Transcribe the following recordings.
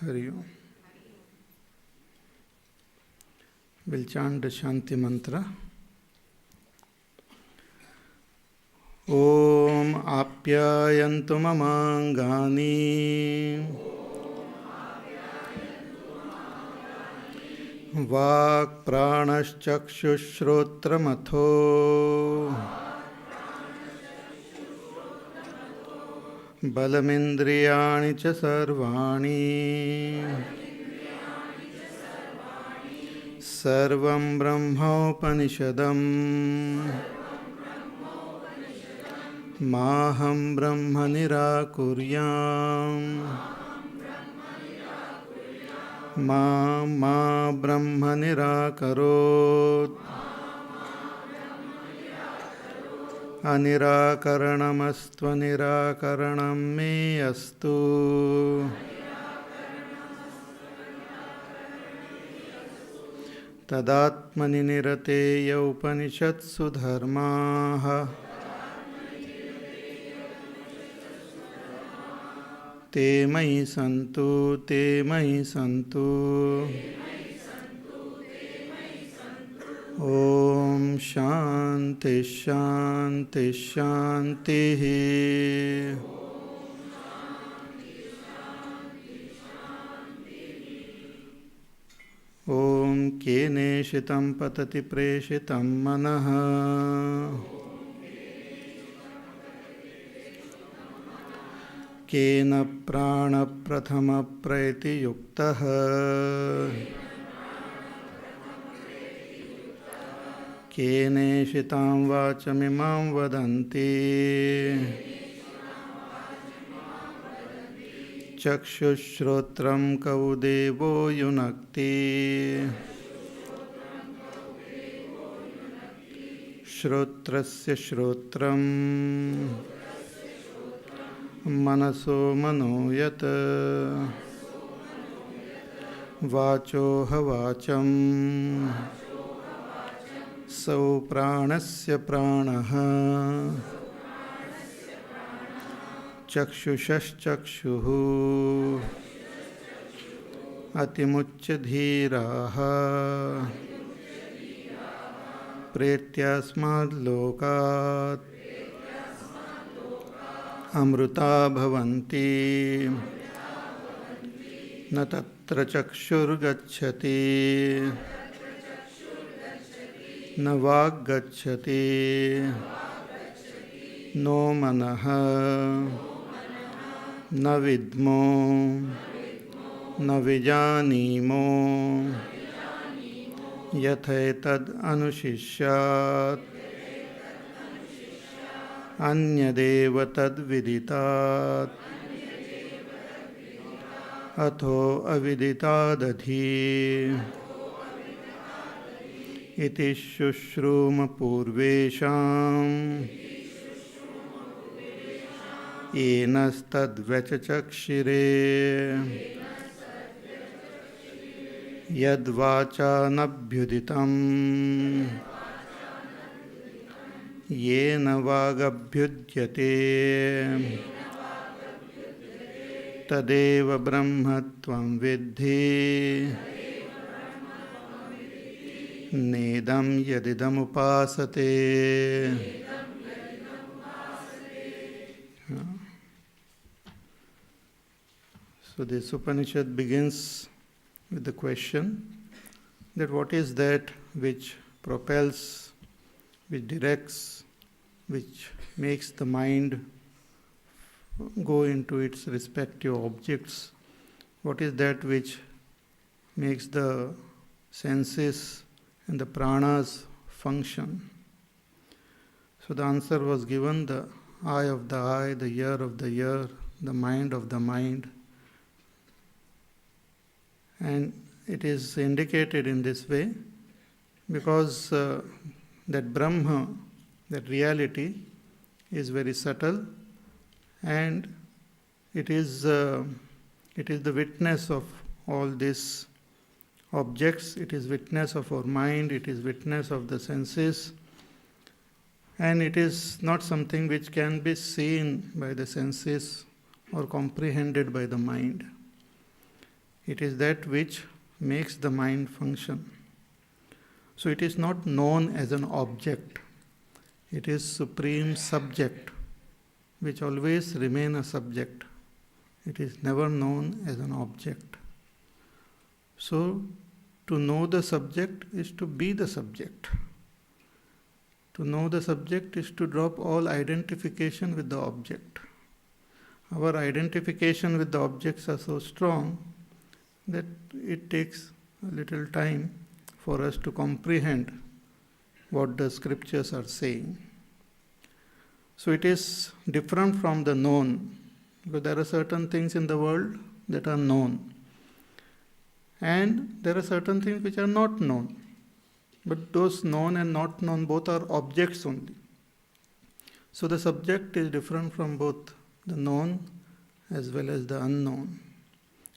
Hari Om. We'll chant the Shanti mantra. Om Apyayantu Mamangani Vak Pranashchakshushrottramatho Balamindriyani cha sarvani Sarvam Brahmopanishadam Maham Brahma Nirakuryam Ma Brahma Nirakarot Anirakaranamastva Nirakaranam me astu Tadatmani nirateya upanishatsu dharmaha Te mahi santu, te mahi santu. Om Shanti Shanti Shanti. Om Kene Shitam Patati Preshitam Manaha Kena Prana Prathama Praiti Yuktaha Kene Shitam Vachamimam Vadanti Chakshushrotram Kaudevo Yunakti Shrotrasya Shrotram Manaso Manoyat Vacho Havacham Sau Pranasya Pranaha Chakshushachakshuhu Atimuccha Dhiraha Pretyasmad Lokat Amruta Bhavanti Na Tatra Chakshur Gacchati Na Vag Gacchati No Manaha Na Vidmo Na Vijanimo Yathetad Anushishyat Anyadeva tad viditat Atho aviditadadhi Iti shushruma purvesham Enastad vachachakshire Yadvacha nabhyuditam Yena vagabhyudyate Tadeva brahmatvam vidhi Nedam yadidam upasate. So this Upanishad begins with the question that what is that which propels, which directs, which makes the mind go into its respective objects? What is that which makes the senses and the pranas function? So the answer was given: the eye of the eye, the ear of the ear, the mind of the mind. And it is indicated in this way because that Brahma, that reality, is very subtle, and it is the witness of all these objects. It is witness of our mind, it is witness of the senses, and it is not something which can be seen by the senses or comprehended by the mind. It is that which makes the mind function. So it is not known as an object. It is supreme subject, which always remain a subject. It is never known as an object. So, to know the subject is to be the subject. To know the subject is to drop all identification with the object. Our identification with the objects are so strong that it takes a little time for us to comprehend what the scriptures are saying. So it is different from the known, because there are certain things in the world that are known, and there are certain things which are not known. But those known and not known both are objects only. So the subject is different from both the known as well as the unknown.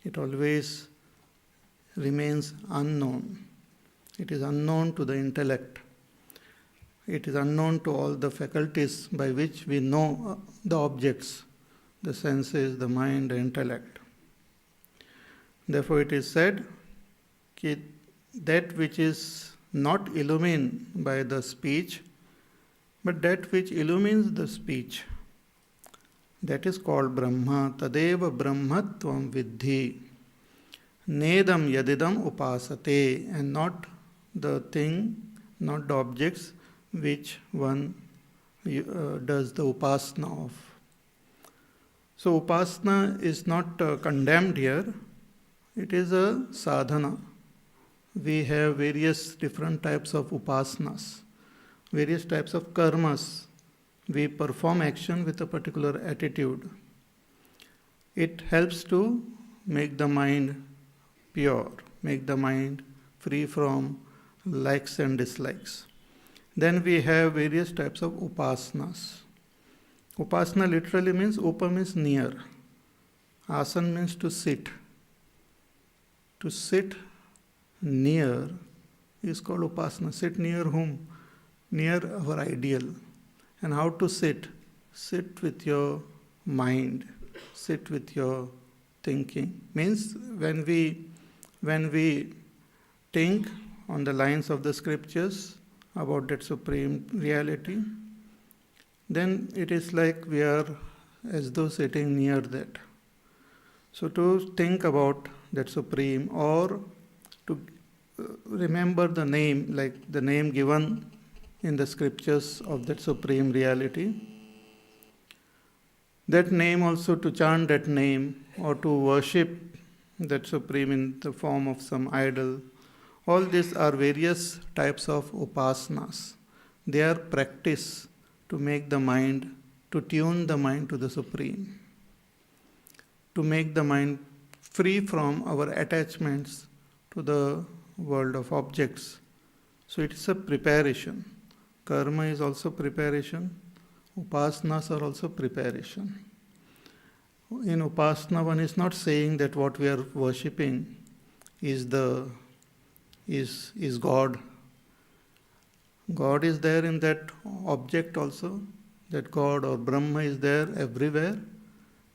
It always remains unknown. It is unknown to the intellect. It is unknown to all the faculties by which we know the objects, the senses, the mind, the intellect. Therefore it is said that which is not illumined by the speech, but that which illumines the speech, that is called Brahma. Tadeva Brahmatvam Vidhi Nedam Yadidam Upasate, and not the thing, not the objects which one does the upasana of. So upasana is not condemned here, it is a sadhana. We have various different types of upasanas, various types of karmas. We perform action with a particular attitude. It helps to make the mind pure, make the mind free from likes and dislikes. Then we have various types of upasanas. Upasana literally means, upa means near. Asan means to sit. To sit near is called upasana. Sit near whom? Near our ideal. And how to sit? Sit with your mind. Sit with your thinking. Means when we think on the lines of the scriptures about that supreme reality, then it is like we are as though sitting near that. So to think about that supreme, or to remember the name, like the name given in the scriptures of that supreme reality, that name also, to chant that name or to worship that supreme in the form of some idol, all these are various types of upasanas. They are practice to make the mind, to tune the mind to the supreme, to make the mind free from our attachments to the world of objects. So it is a preparation. Karma is also preparation. Upasanas are also preparation. In upasana, one is not saying that what we are worshipping is God. God is there in that object also. That God or Brahma is there everywhere.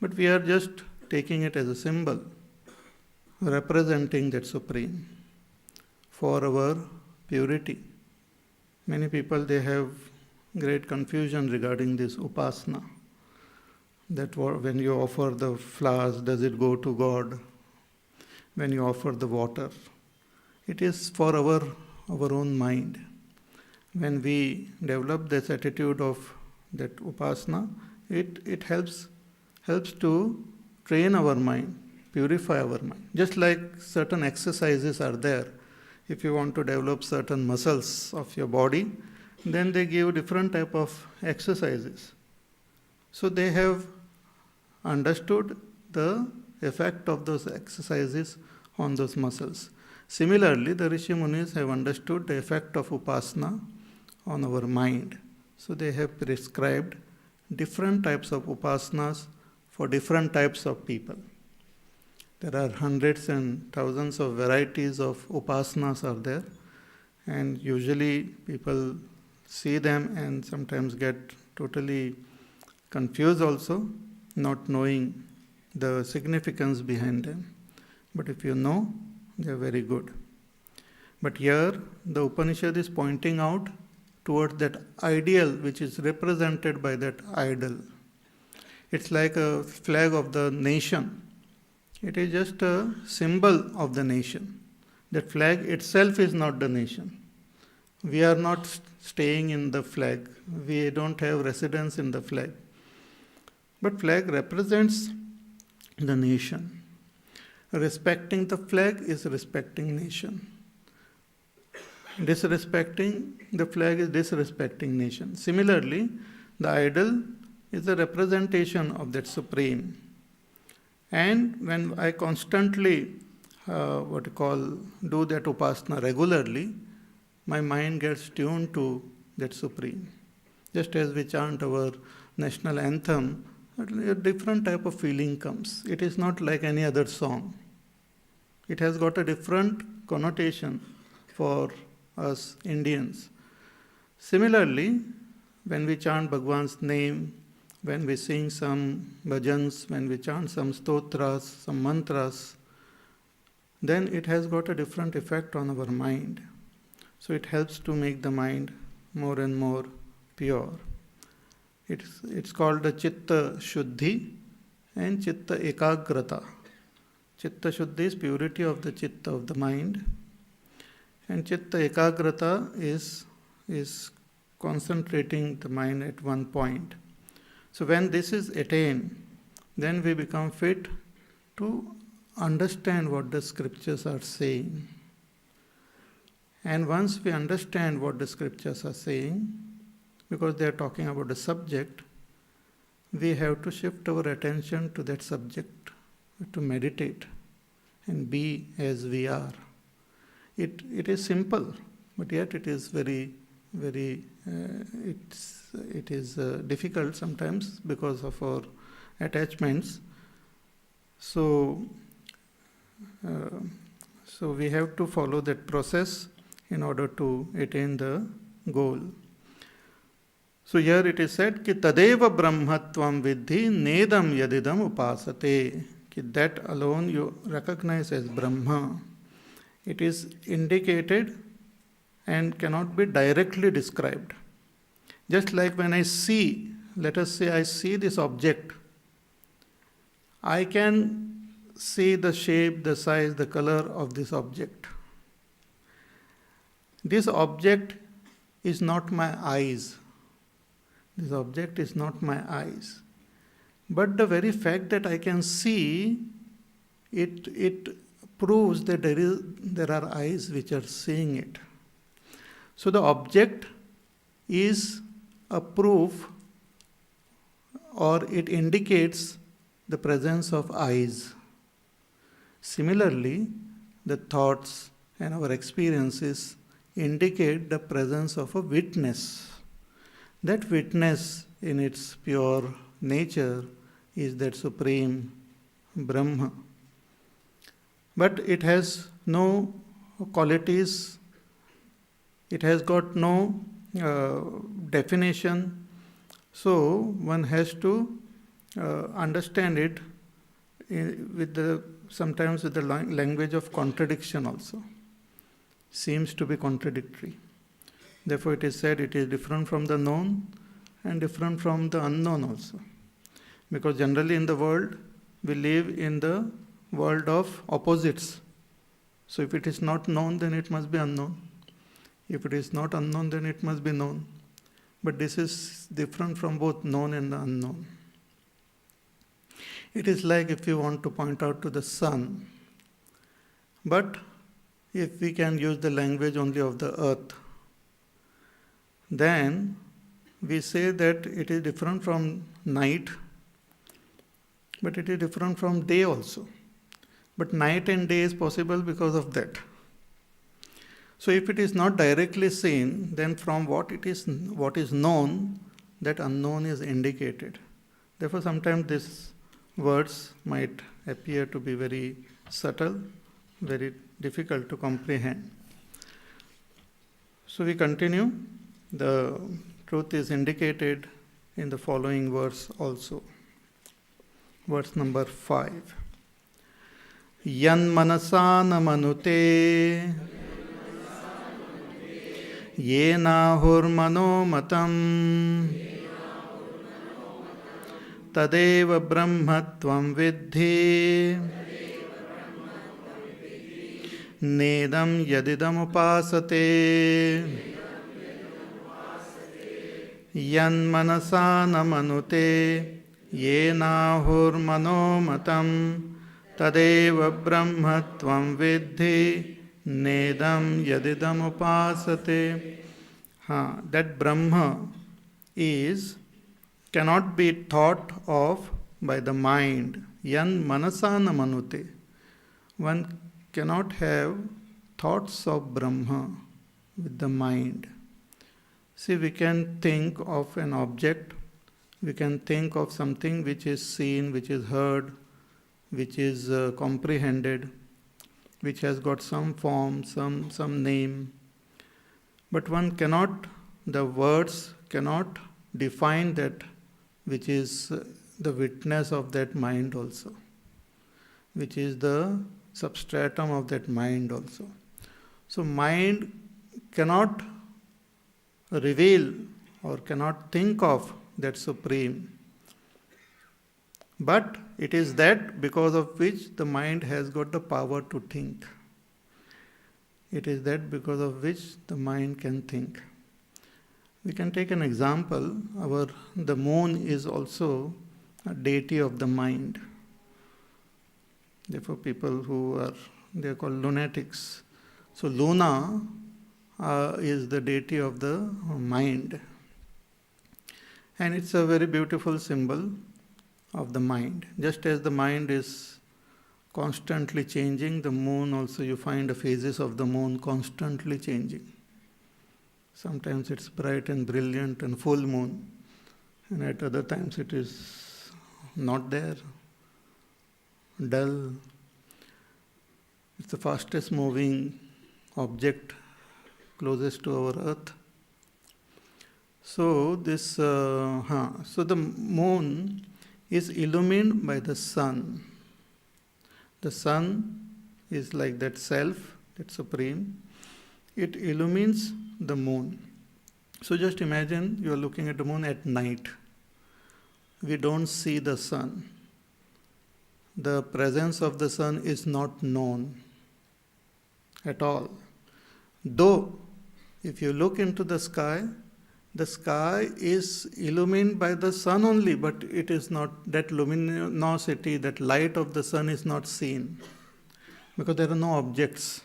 But we are just taking it as a symbol, representing that supreme for our purity. Many people, they have great confusion regarding this upasana. That when you offer the flowers, does it go to God? When you offer the water, it is for our own mind. When we develop this attitude of that upasana, it helps to train our mind, purify our mind. Just like certain exercises are there. If you want to develop certain muscles of your body, then they give different type of exercises. So they have understood the effect of those exercises on those muscles. Similarly, the Rishi Munis have understood the effect of upasana on our mind. So they have prescribed different types of upasanas for different types of people. There are hundreds and thousands of varieties of upasanas are there, and usually people see them and sometimes get totally confused also, not knowing the significance behind them. But if you know, they are very good. But here, the Upanishad is pointing out towards that ideal which is represented by that idol. It's like a flag of the nation. It is just a symbol of the nation. That flag itself is not the nation. We are not staying in the flag. We don't have residence in the flag. But flag represents the nation. Respecting the flag is respecting nation. Disrespecting the flag is disrespecting nation. Similarly, the idol is a representation of that supreme. And when I constantly, do that upasana regularly, my mind gets tuned to that supreme. Just as we chant our national anthem, a different type of feeling comes. It is not like any other song. It has got a different connotation for us Indians. Similarly, when we chant Bhagwan's name, when we sing some bhajans, when we chant some stotras, some mantras, then it has got a different effect on our mind. So it helps to make the mind more and more pure. It's called the Chitta Shuddhi and Chitta Ekagrata. Chitta Shuddhi is purity of the Chitta, of the mind. And Chitta Ekagrata is concentrating the mind at one point. So when this is attained, then we become fit to understand what the scriptures are saying. And once we understand what the scriptures are saying, because they are talking about the subject, we have to shift our attention to that subject, to meditate and be as we are. It is simple, but yet it is very, very, it is difficult sometimes because of our attachments. So we have to follow that process in order to attain the goal. So here it is said, ki tadeva brahmatvam vidhi nedam yadidam upasate, ki that alone you recognize as Brahma. It is indicated and cannot be directly described. Just like when I see, let us say I see this object, I can see the shape, the size, the color of this object. This object is not my eyes. This object is not my eyes. But the very fact that I can see, it proves that there are eyes which are seeing it. So the object is a proof, or it indicates the presence of eyes. Similarly, the thoughts and our experiences indicate the presence of a witness. That witness in its pure nature is that supreme Brahma. But it has no qualities, it has got no definition. So one has to understand it sometimes with the language of contradiction also. Seems to be contradictory. Therefore it is said it is different from the known and different from the unknown also. Because generally in the world, we live in the world of opposites. So if it is not known, then it must be unknown. If it is not unknown, then it must be known. But this is different from both known and unknown. It is like if you want to point out to the sun. But if we can use the language only of the earth, then we say that it is different from night, but it is different from day also. But night and day is possible because of that. So if it is not directly seen, then from what is known, that unknown is indicated. Therefore sometimes these words might appear to be very subtle, very difficult to comprehend. So we continue. The truth is indicated in the following verse also. Verse number 5. Yan manasa namanute yenahur matam tadeva brahmatvam vidhi nedam yadidam upasate yan manasa namanute yenahur matam tadeva brahmatvam vidhi nedam yadidam upasate. That Brahma cannot be thought of by the mind. Yan manasa namanute. One cannot have thoughts of Brahma with the mind. See, we can think of an object, we can think of something which is seen, which is heard, which is comprehended, which has got some form, some name. But the words cannot define that which is the witness of that mind also, which is the substratum of that mind also. So mind cannot reveal or cannot think of that supreme. But it is that because of which the mind has got the power to think. It is that because of which the mind can think. We can take an example. The moon is also a deity of the mind. Therefore, people they are called lunatics. So Luna is the deity of the mind. And it's a very beautiful symbol of the mind. Just as the mind is constantly changing, the moon also, you find the phases of the moon constantly changing. Sometimes it's bright and brilliant and full moon, and at other times it is not there, dull. It's the fastest moving object closest to our earth. So the moon is illumined by the sun. The sun is like that self, that supreme. It illumines the moon. So just imagine you are looking at the moon at night. We don't see the sun. The presence of the sun is not known at all. Though, if you look into the sky is illumined by the sun only, but it is not, that luminosity, that light of the sun is not seen, because there are no objects.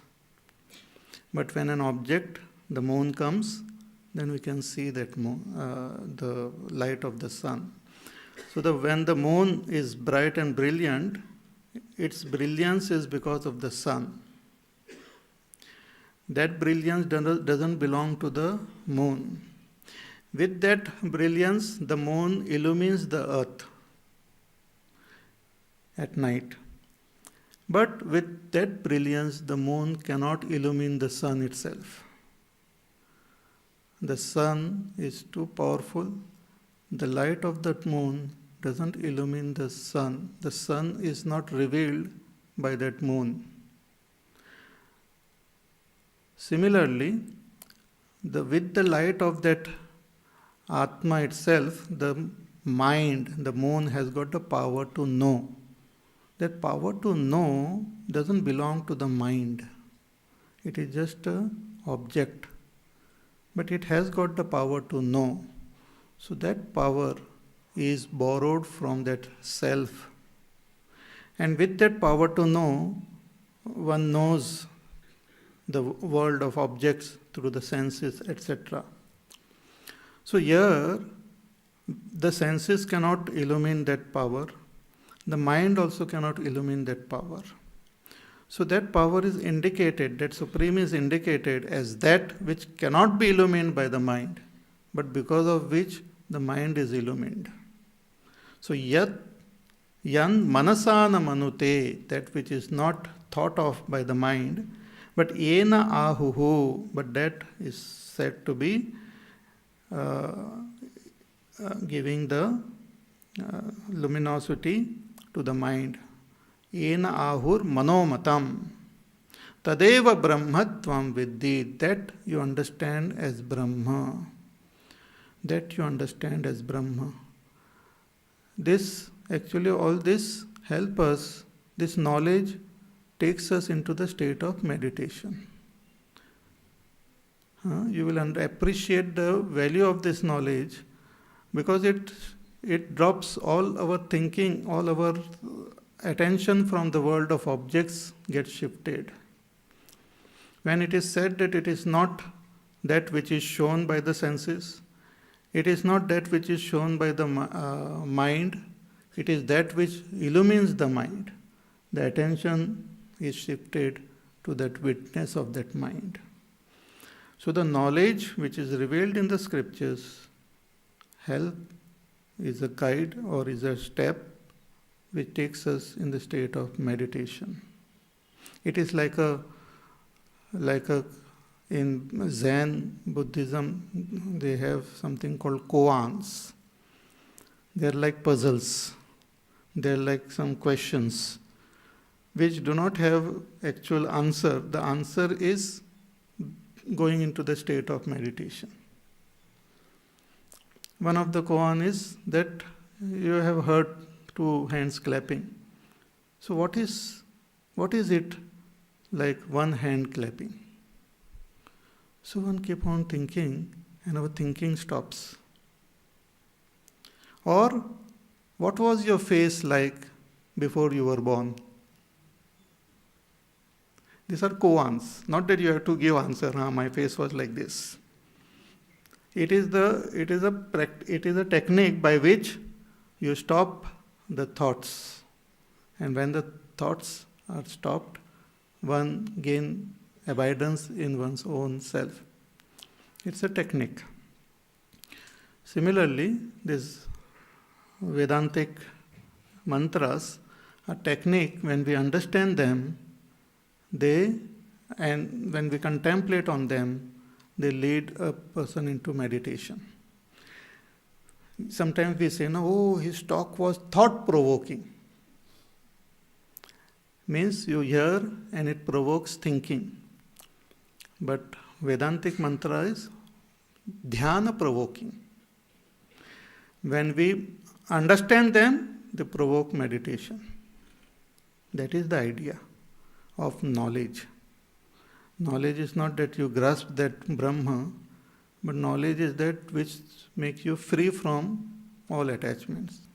But when an object, the moon comes, then we can see that the light of the sun. So when the moon is bright and brilliant, its brilliance is because of the sun. That brilliance doesn't belong to the moon. With that brilliance, the moon illumines the earth at night. But with that brilliance, the moon cannot illumine the sun itself. The sun is too powerful. The light of that moon doesn't illumine the sun. The sun is not revealed by that moon. Similarly, with the light of that Atma itself, the mind, the moon has got the power to know. That power to know doesn't belong to the mind. It is just an object. But it has got the power to know. So that power is borrowed from that self. And with that power to know, one knows the world of objects through the senses, etc. So here, the senses cannot illumine that power. The mind also cannot illumine that power. So that power is indicated, that supreme is indicated as that which cannot be illumined by the mind, but because of which the mind is illumined. So yan manasana manute, that which is not thought of by the mind, but yena ahuhu, but that is said to be giving the luminosity to the mind. Ena ahur manomatam. Tadeva brahmatvam vidhi. That you understand as Brahma. That you understand as Brahma. This, actually, all this help us, this knowledge takes us into the state of meditation. You will appreciate the value of this knowledge because it drops all our thinking, all our attention from the world of objects gets shifted. When it is said that it is not that which is shown by the senses, it is not that which is shown by the mind, it is that which illumines the mind. The attention is shifted to that witness of that mind. So the knowledge which is revealed in the scriptures is a guide or is a step which takes us in the state of meditation. It is like in Zen Buddhism, they have something called koans. They are like puzzles. They are like some questions which do not have actual answer. The answer is going into the state of meditation. One of the koan is that you have heard two hands clapping. So what is it like one hand clapping? So one keep on thinking and our thinking stops. Or what was your face like before you were born? These are koans. Not that you have to give answer. My face was like this. It is a technique by which you stop the thoughts, and when the thoughts are stopped, one gain abidance in one's own self. It's a technique. Similarly, these Vedantic mantras are technique. When we understand them, and when we contemplate on them, they lead a person into meditation. Sometimes we say, no, his talk was thought-provoking. Means you hear and it provokes thinking. But Vedantic mantra is dhyana-provoking. When we understand them, they provoke meditation. That is the idea of knowledge. Knowledge is not that you grasp that Brahma, but knowledge is that which makes you free from all attachments,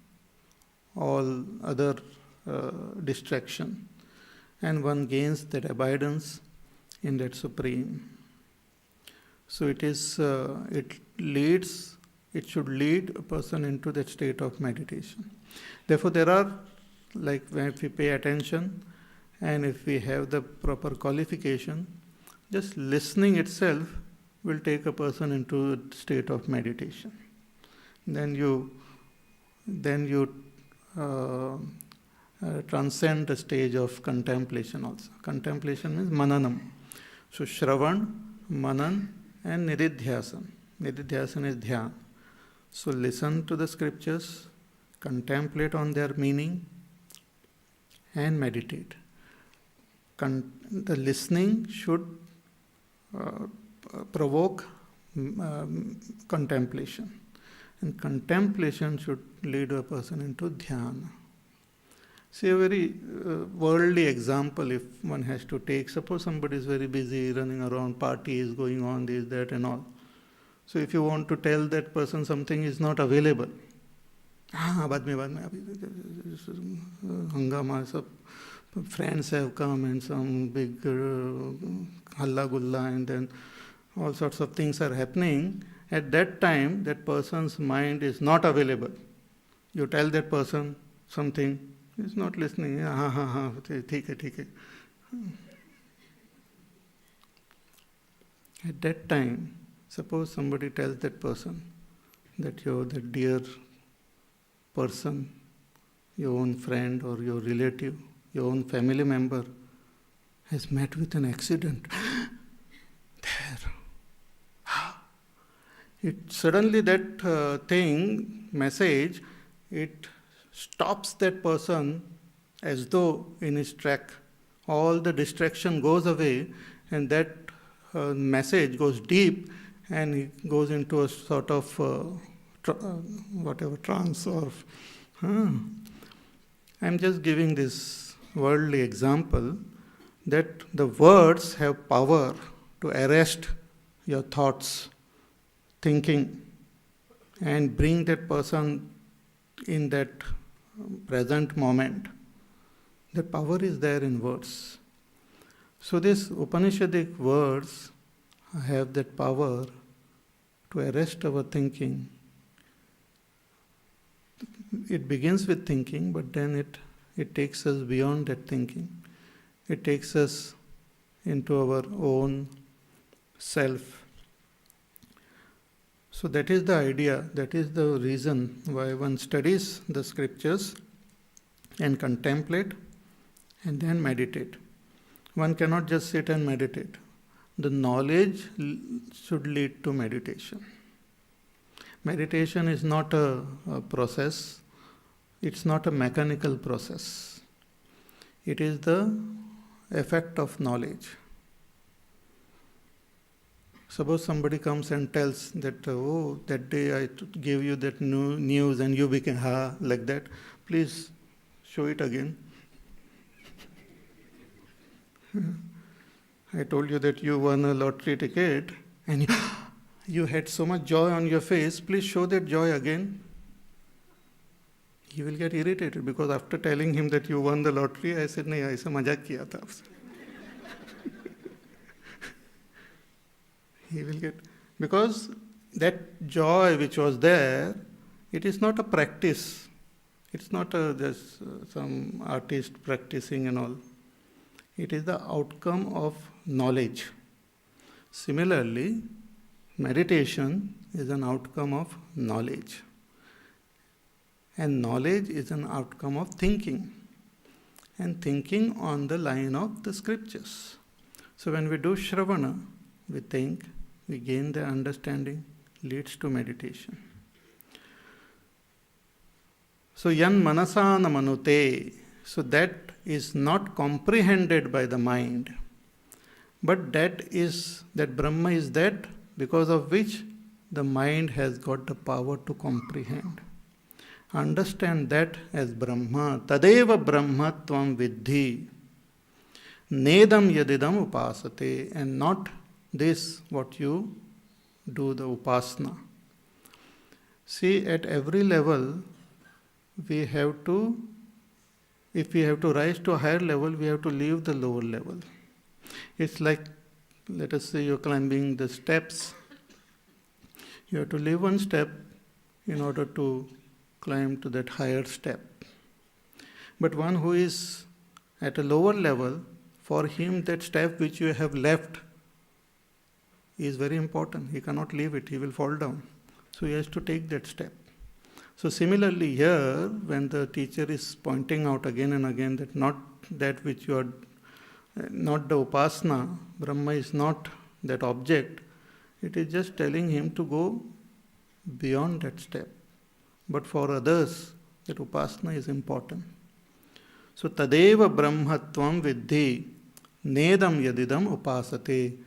all other distraction, and one gains that abidance in that Supreme. So it should lead a person into that state of meditation. Therefore, there are, like if we pay attention and if we have the proper qualification, just listening itself will take a person into a state of meditation. Then you transcend the stage of contemplation also. Contemplation means mananam. So Shravan, Manan and Nididhyasan. Nididhyasan is dhyan. So listen to the scriptures, contemplate on their meaning and meditate. The listening should provoke contemplation. And contemplation should lead a person into dhyana. See a very worldly example if one has to take. Suppose somebody is very busy running around, party is going on, this, that and all. So if you want to tell that person something is not available, बाद में hangama, sab friends have come and some big halla gulla and then all sorts of things are happening. At that time, that person's mind is not available. You tell that person something, he's not listening. ठीक है. At that time, suppose somebody tells that person that your that dear person, your own friend or your relative, your own family member has met with an accident. There. It suddenly that message, it stops that person as though in his track all the distraction goes away, and that message goes deep, and he goes into a sort of whatever trance or I'm just giving this worldly example that the words have power to arrest your thoughts, thinking, and bring that person in that present moment. The power is there in words. So these Upanishadic words have that power to arrest our thinking. It begins with thinking, but then it takes us beyond that thinking. It takes us into our own self. So that is the idea, that is the reason why one studies the scriptures and contemplate and then meditate. One cannot just sit and meditate. The knowledge should lead to meditation. Meditation is not a process. It's not a mechanical process. It is the effect of knowledge. Suppose somebody comes and tells that, oh, that day I gave you that news and you became like that. Please show it again. I told you that you won a lottery ticket and you had so much joy on your face. Please show that joy again. He will get irritated because after telling him that you won the lottery, I said, नहीं ऐसा मजाक किया था आपसे. He will get, because that joy which was there, it is not a practice. It's not just some artist practicing and all. It is the outcome of knowledge. Similarly, meditation is an outcome of knowledge. And knowledge is an outcome of thinking. And thinking on the line of the scriptures. So when we do Shravana, we think, we gain the understanding, leads to meditation. So yan manasana manute, so that is not comprehended by the mind, but that Brahma is that because of which the mind has got the power to comprehend. Understand that as Brahma, tadeva Brahma tvam vidhi, nedam yadidam upasate, and not this what you do the upasana. See, at every level, we have to, if we have to rise to a higher level, we have to leave the lower level. It's like, let us say you're climbing the steps. You have to leave one step in order to climb to that higher step. But one who is at a lower level, for him that step which you have left is very important. He cannot leave it, he will fall down. So he has to take that step. So similarly here, when the teacher is pointing out again and again that not that which you are, not the upasana, Brahma is not that object, it is just telling him to go beyond that step. But for others, that upasana is important. So tadeva brahmatvam vidhi nedam yadidam upasate.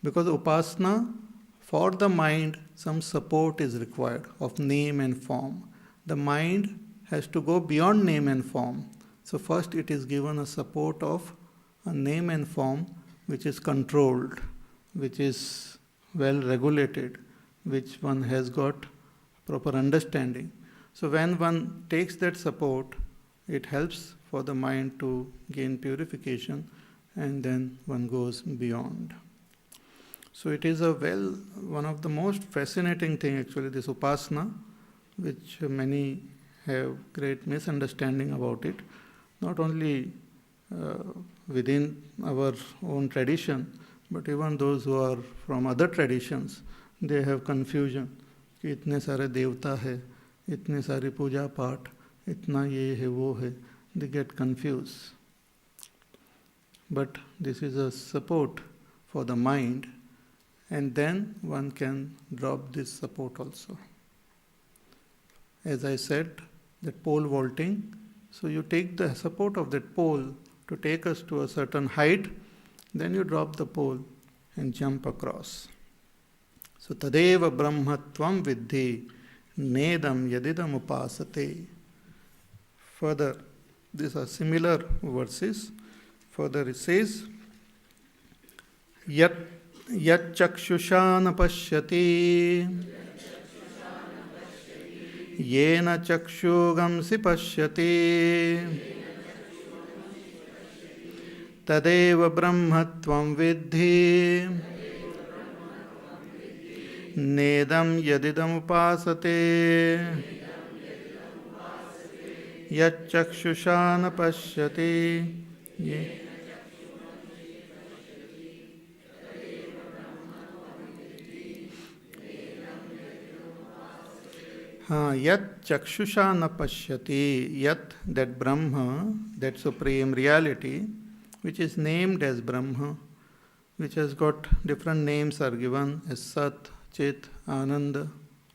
Because upasana, for the mind, some support is required of name and form. The mind has to go beyond name and form. So first it is given a support of a name and form which is controlled, which is well regulated, which one has got proper understanding. So when one takes that support, it helps for the mind to gain purification, and then one goes beyond. So it is one of the most fascinating thing actually, this upasana, which many have great misunderstanding about it, not only within our own tradition, but even those who are from other traditions, they have confusion. कि इतने सारे देवता है, इतने सारी पूजा पाठ, इतना ये है वो है, they get confused. But this is a support for the mind, and then one can drop this support also. As I said, that pole vaulting, So you take the support of that pole to take us to a certain height, then you drop the pole and jump across. So tadeva brahmatvam viddhi nedam yadidam upasate. Further, these are similar verses. Further it says, Yat chakshusha na pashyati yena chakshugamsi pashyati tadeva brahmatvam viddhi nedam yadidam upasate yat chakshusha na pashyati. Yat chakshusha na pashyati, yat, that Brahma, that supreme reality, which is named as Brahma, which has got different names are given as Sat, Chit, Ananda,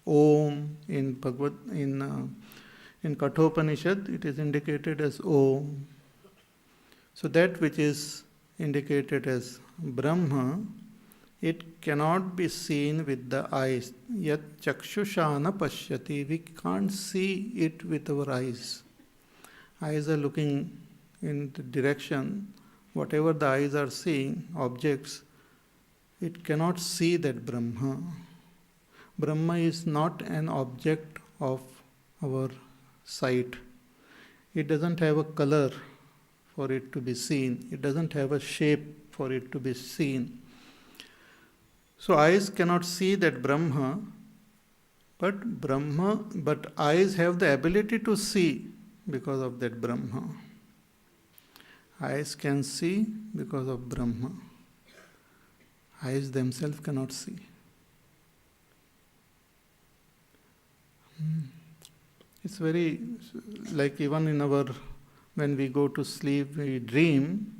Om. In Kathopanishad, it is indicated as Om. So that which is indicated as Brahma, it cannot be seen with the eyes. Yat chakshusha na pashyati. We can't see it with our eyes. Eyes are looking in the direction. Whatever the eyes are seeing, objects, it cannot see that Brahma. Brahma is not an object of our sight. It doesn't have a color for it to be seen. It doesn't have a shape for it to be seen. So eyes cannot see that Brahma, but eyes have the ability to see because of that Brahma. Eyes can see because of Brahma. Eyes themselves cannot see. It's very, like even in when we go to sleep, we dream,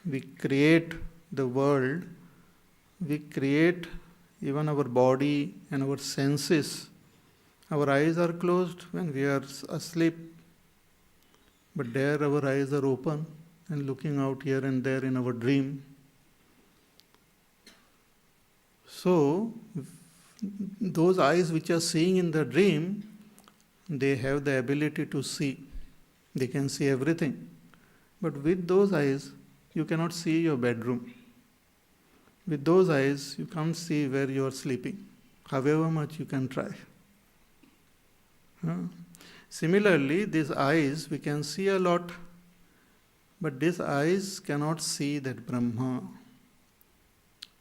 we create the world, we create even our body and our senses. Our eyes are closed when we are asleep, but there our eyes are open and looking out here and there in our dream. So, those eyes which are seeing in the dream, they have the ability to see. They can see everything. But with those eyes, you cannot see your bedroom. With those eyes, you can't see where you are sleeping, however much you can try. Similarly, these eyes, we can see a lot, but these eyes cannot see that Brahma.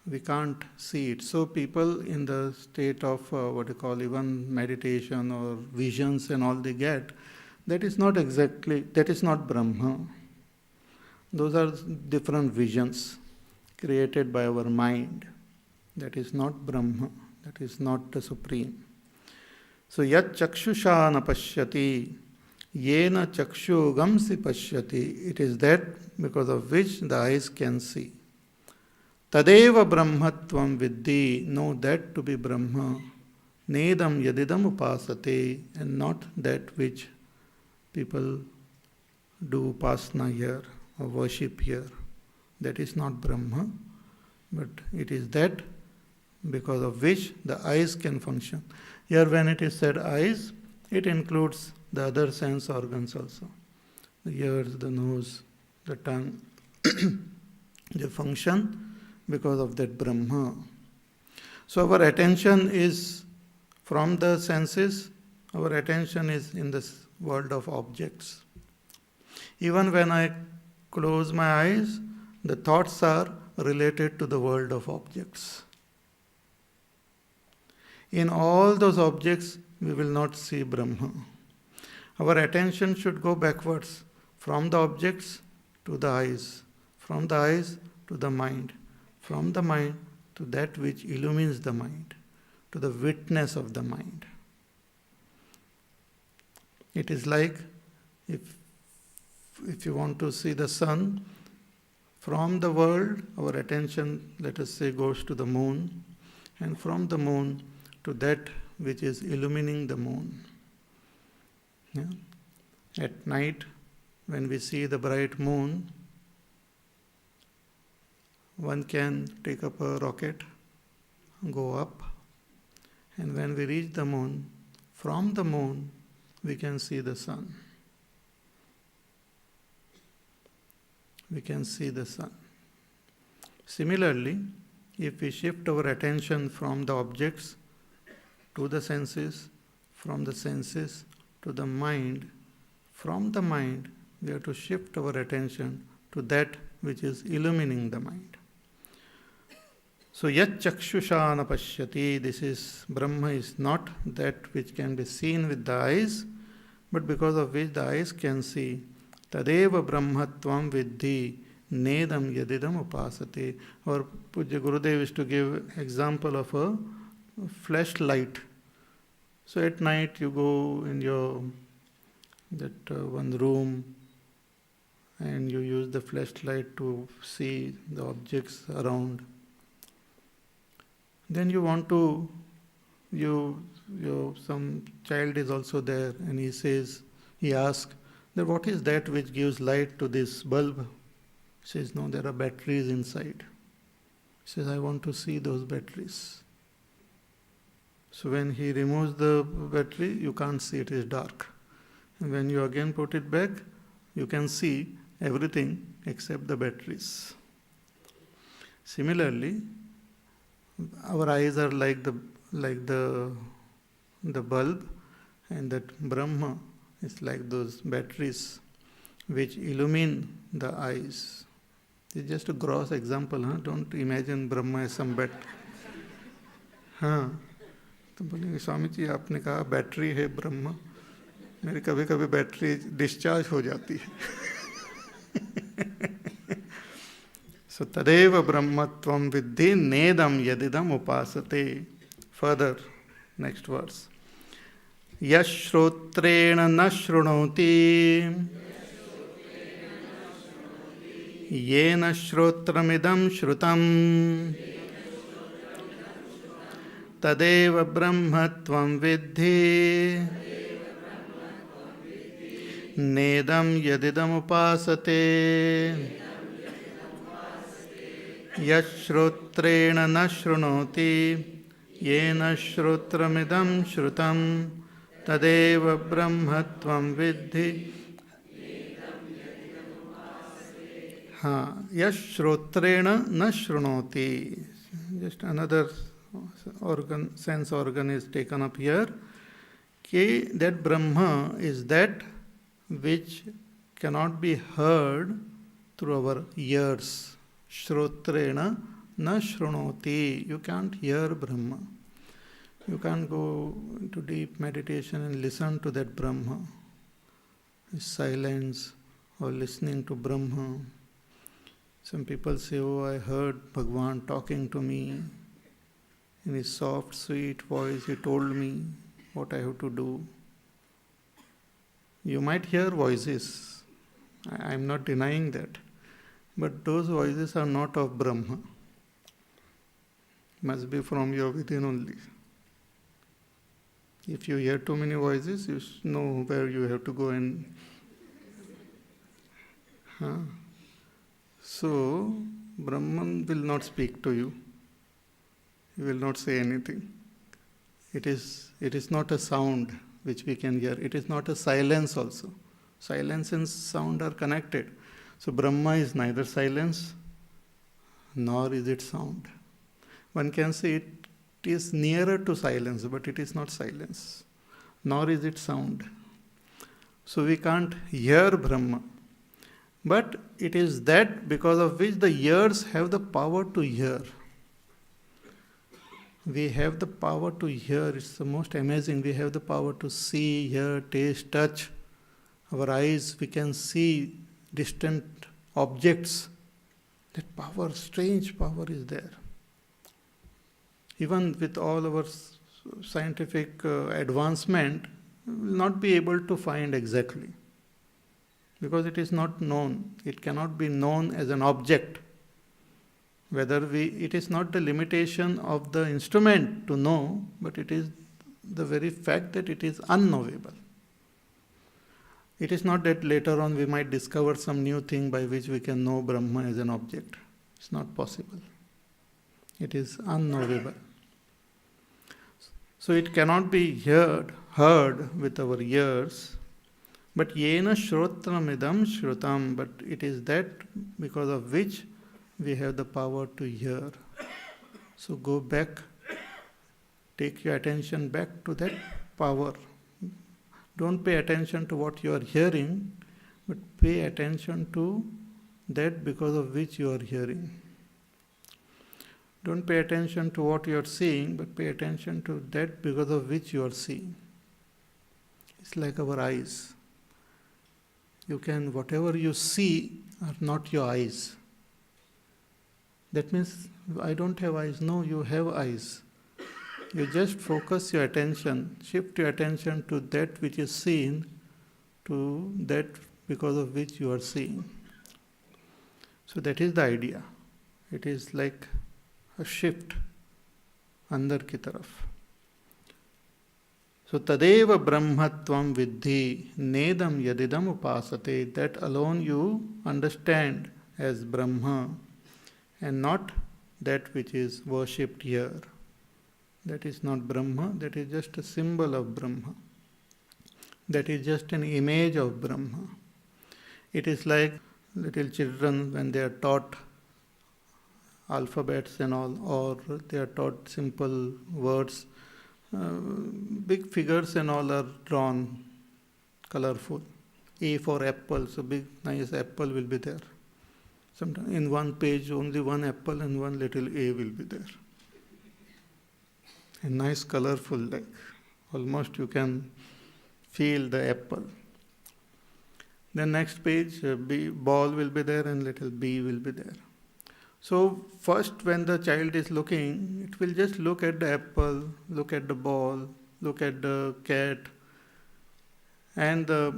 We can't see it. So people in the state of even meditation or visions and all they get, that is not Brahma. Those are different visions created by our mind. That is not Brahma. That is not the Supreme. So yat chakshusha na pashyati, yena chakshugamsi pashyati. It is that because of which the eyes can see. Tadeva brahmatvam viddhi. Know that to be Brahma. Nedam yadidam upasate. And not that which people do upasana here or worship here. That is not Brahma, but it is that because of which the eyes can function. Here when it is said eyes, it includes the other sense organs also. The ears, the nose, the tongue. They function because of that Brahma. So our attention is from the senses, our attention is in this world of objects. Even when I close my eyes, the thoughts are related to the world of objects. In all those objects, we will not see Brahma. Our attention should go backwards, from the objects to the eyes, from the eyes to the mind, from the mind to that which illumines the mind, to the witness of the mind. It is like if you want to see the sun, from the world, our attention, let us say, goes to the moon, and from the moon to that which is illumining the moon. Yeah? At night, When we see the bright moon, one can take up a rocket, go up, and when we reach the moon, from the moon we can see the sun. We can see the sun. Similarly, if we shift our attention from the objects to the senses, from the senses to the mind, from the mind we have to shift our attention to that which is illumining the mind. So, yat chakshusha napashyati, this is Brahma is not that which can be seen with the eyes, but because of which the eyes can see. Tadeva brahmatvam viddhi nedam yadidam upasate. Our Pujya Gurudev is to give example of a flashlight. So at night you go in your one room and you use the flashlight to see the objects around. Then you want to, some child is also there and he asks that what is that which gives light to this bulb? He says, no, there are batteries inside. He says, I want to see those batteries. So when he removes the battery, you can't see, it is dark. And when you again put it back, you can see everything except the batteries. Similarly, our eyes are like the bulb, and that Brahma is like those batteries which illumine the eyes. It's just a gross example, huh? Don't imagine Brahma as some bat. हाँ, तो बोलेंगे स्वामी जी आपने कहा battery है ब्रह्मा, मेरी कभी कभी battery discharge हो जाती है. So tadeva brahmatvam viddhi nedam yadidam upasate. Further, next verse. Yashrotreena na shrunoti yena shrotramidam shrutam tadeva brahmatvam viddhi nedam yadidam upasate. Yashrotreena na shrunoti yena shrotramidam shrutam tadeva brahmatvam viddhi. Yashrotreena na shrunoti. Just another sense organ is taken up here. That Brahma is that which cannot be heard through our ears. Shrotrena na shrunoti. You can't hear Brahma. You can't go into deep meditation and listen to that Brahma. Silence or listening to Brahma. Some people say, oh, I heard Bhagwan talking to me. In his soft, sweet voice, he told me what I have to do. You might hear voices. I am not denying that. But those voices are not of Brahma. Must be from your within only. If you hear too many voices, you know where you have to go and... So, Brahman will not speak to you. He will not say anything. It is not a sound which we can hear. It is not a silence also. Silence and sound are connected. So Brahma is neither silence nor is it sound. One can say it is nearer to silence, but it is not silence, nor is it sound. So we can't hear Brahma. But it is that because of which the ears have the power to hear. We have the power to hear. It's the most amazing. We have the power to see, hear, taste, touch. Our eyes, we can see distant objects. That power, strange power is there. Even with all our scientific advancement, we will not be able to find exactly. Because it is not known. It cannot be known as an object. It is not the limitation of the instrument to know, but it is the very fact that it is unknowable. It is not that later on we might discover some new thing by which we can know Brahma as an object. It's not possible. It is unknowable. So it cannot be heard with our ears, but yena shrotramidam shrutam, but it is that because of which we have the power to hear. So go back, take your attention back to that power. Don't pay attention to what you are hearing, but pay attention to that because of which you are hearing. Don't pay attention to what you are seeing, but pay attention to that because of which you are seeing. It's like our eyes. Whatever you see are not your eyes. That means, I don't have eyes. No, you have eyes. You just focus your attention, shift your attention to that which is seen, to that because of which you are seeing. So that is the idea. It is like a shift andar ki taraf. So tadeva brahmatvam vidhi nedam yadidam upasate. That alone you understand as Brahma and not that which is worshipped here. That is not Brahma, that is just a symbol of Brahma. That is just an image of Brahma. It is like little children when they are taught alphabets and all, or they are taught simple words. Big figures and all are drawn, colorful. A for apple, so big nice apple will be there. Sometimes in one page only one apple and one little A will be there. A nice colorful, like almost you can feel the apple. Then next page, ball will be there and little B will be there. So first when the child is looking, it will just look at the apple, look at the ball, look at the cat, and the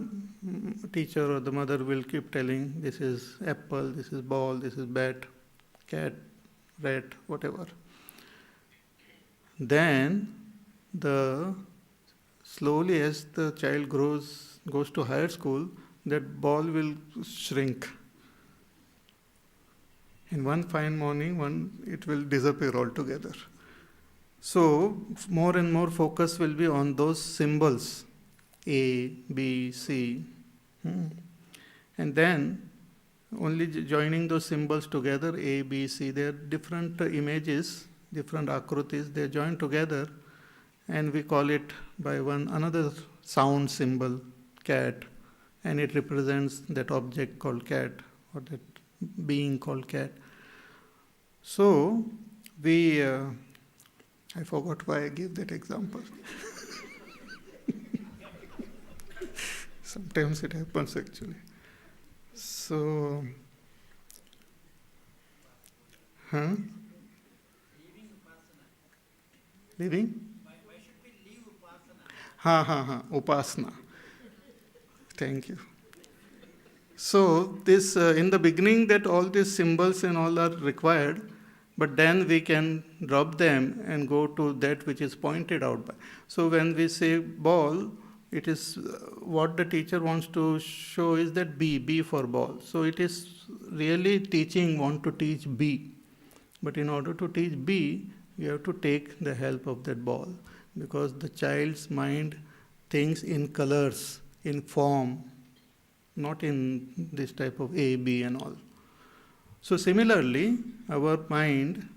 teacher or the mother will keep telling, this is apple, this is ball, this is bat, cat, rat, whatever. Then slowly as the child goes to higher school, that ball will shrink. In one fine morning, it will disappear altogether. So more and more focus will be on those symbols, A, B, C. And then only joining those symbols together, A, B, C, they are different images, different akrutis, they join together, and we call it by another sound symbol, cat, and it represents that object called cat or that being called cat. So I forgot why I gave that example. Sometimes it happens actually. So, Leaving? Why should we leave Upasana? Upasana. Thank you. So this in the beginning that all these symbols and all are required, but then we can drop them and go to that which is pointed out by. So when we say ball, it is what the teacher wants to show is that B for ball. So it is really want to teach B. But in order to teach B, you have to take the help of that ball, because the child's mind thinks in colors, in form, not in this type of A, B and all. So similarly, our mind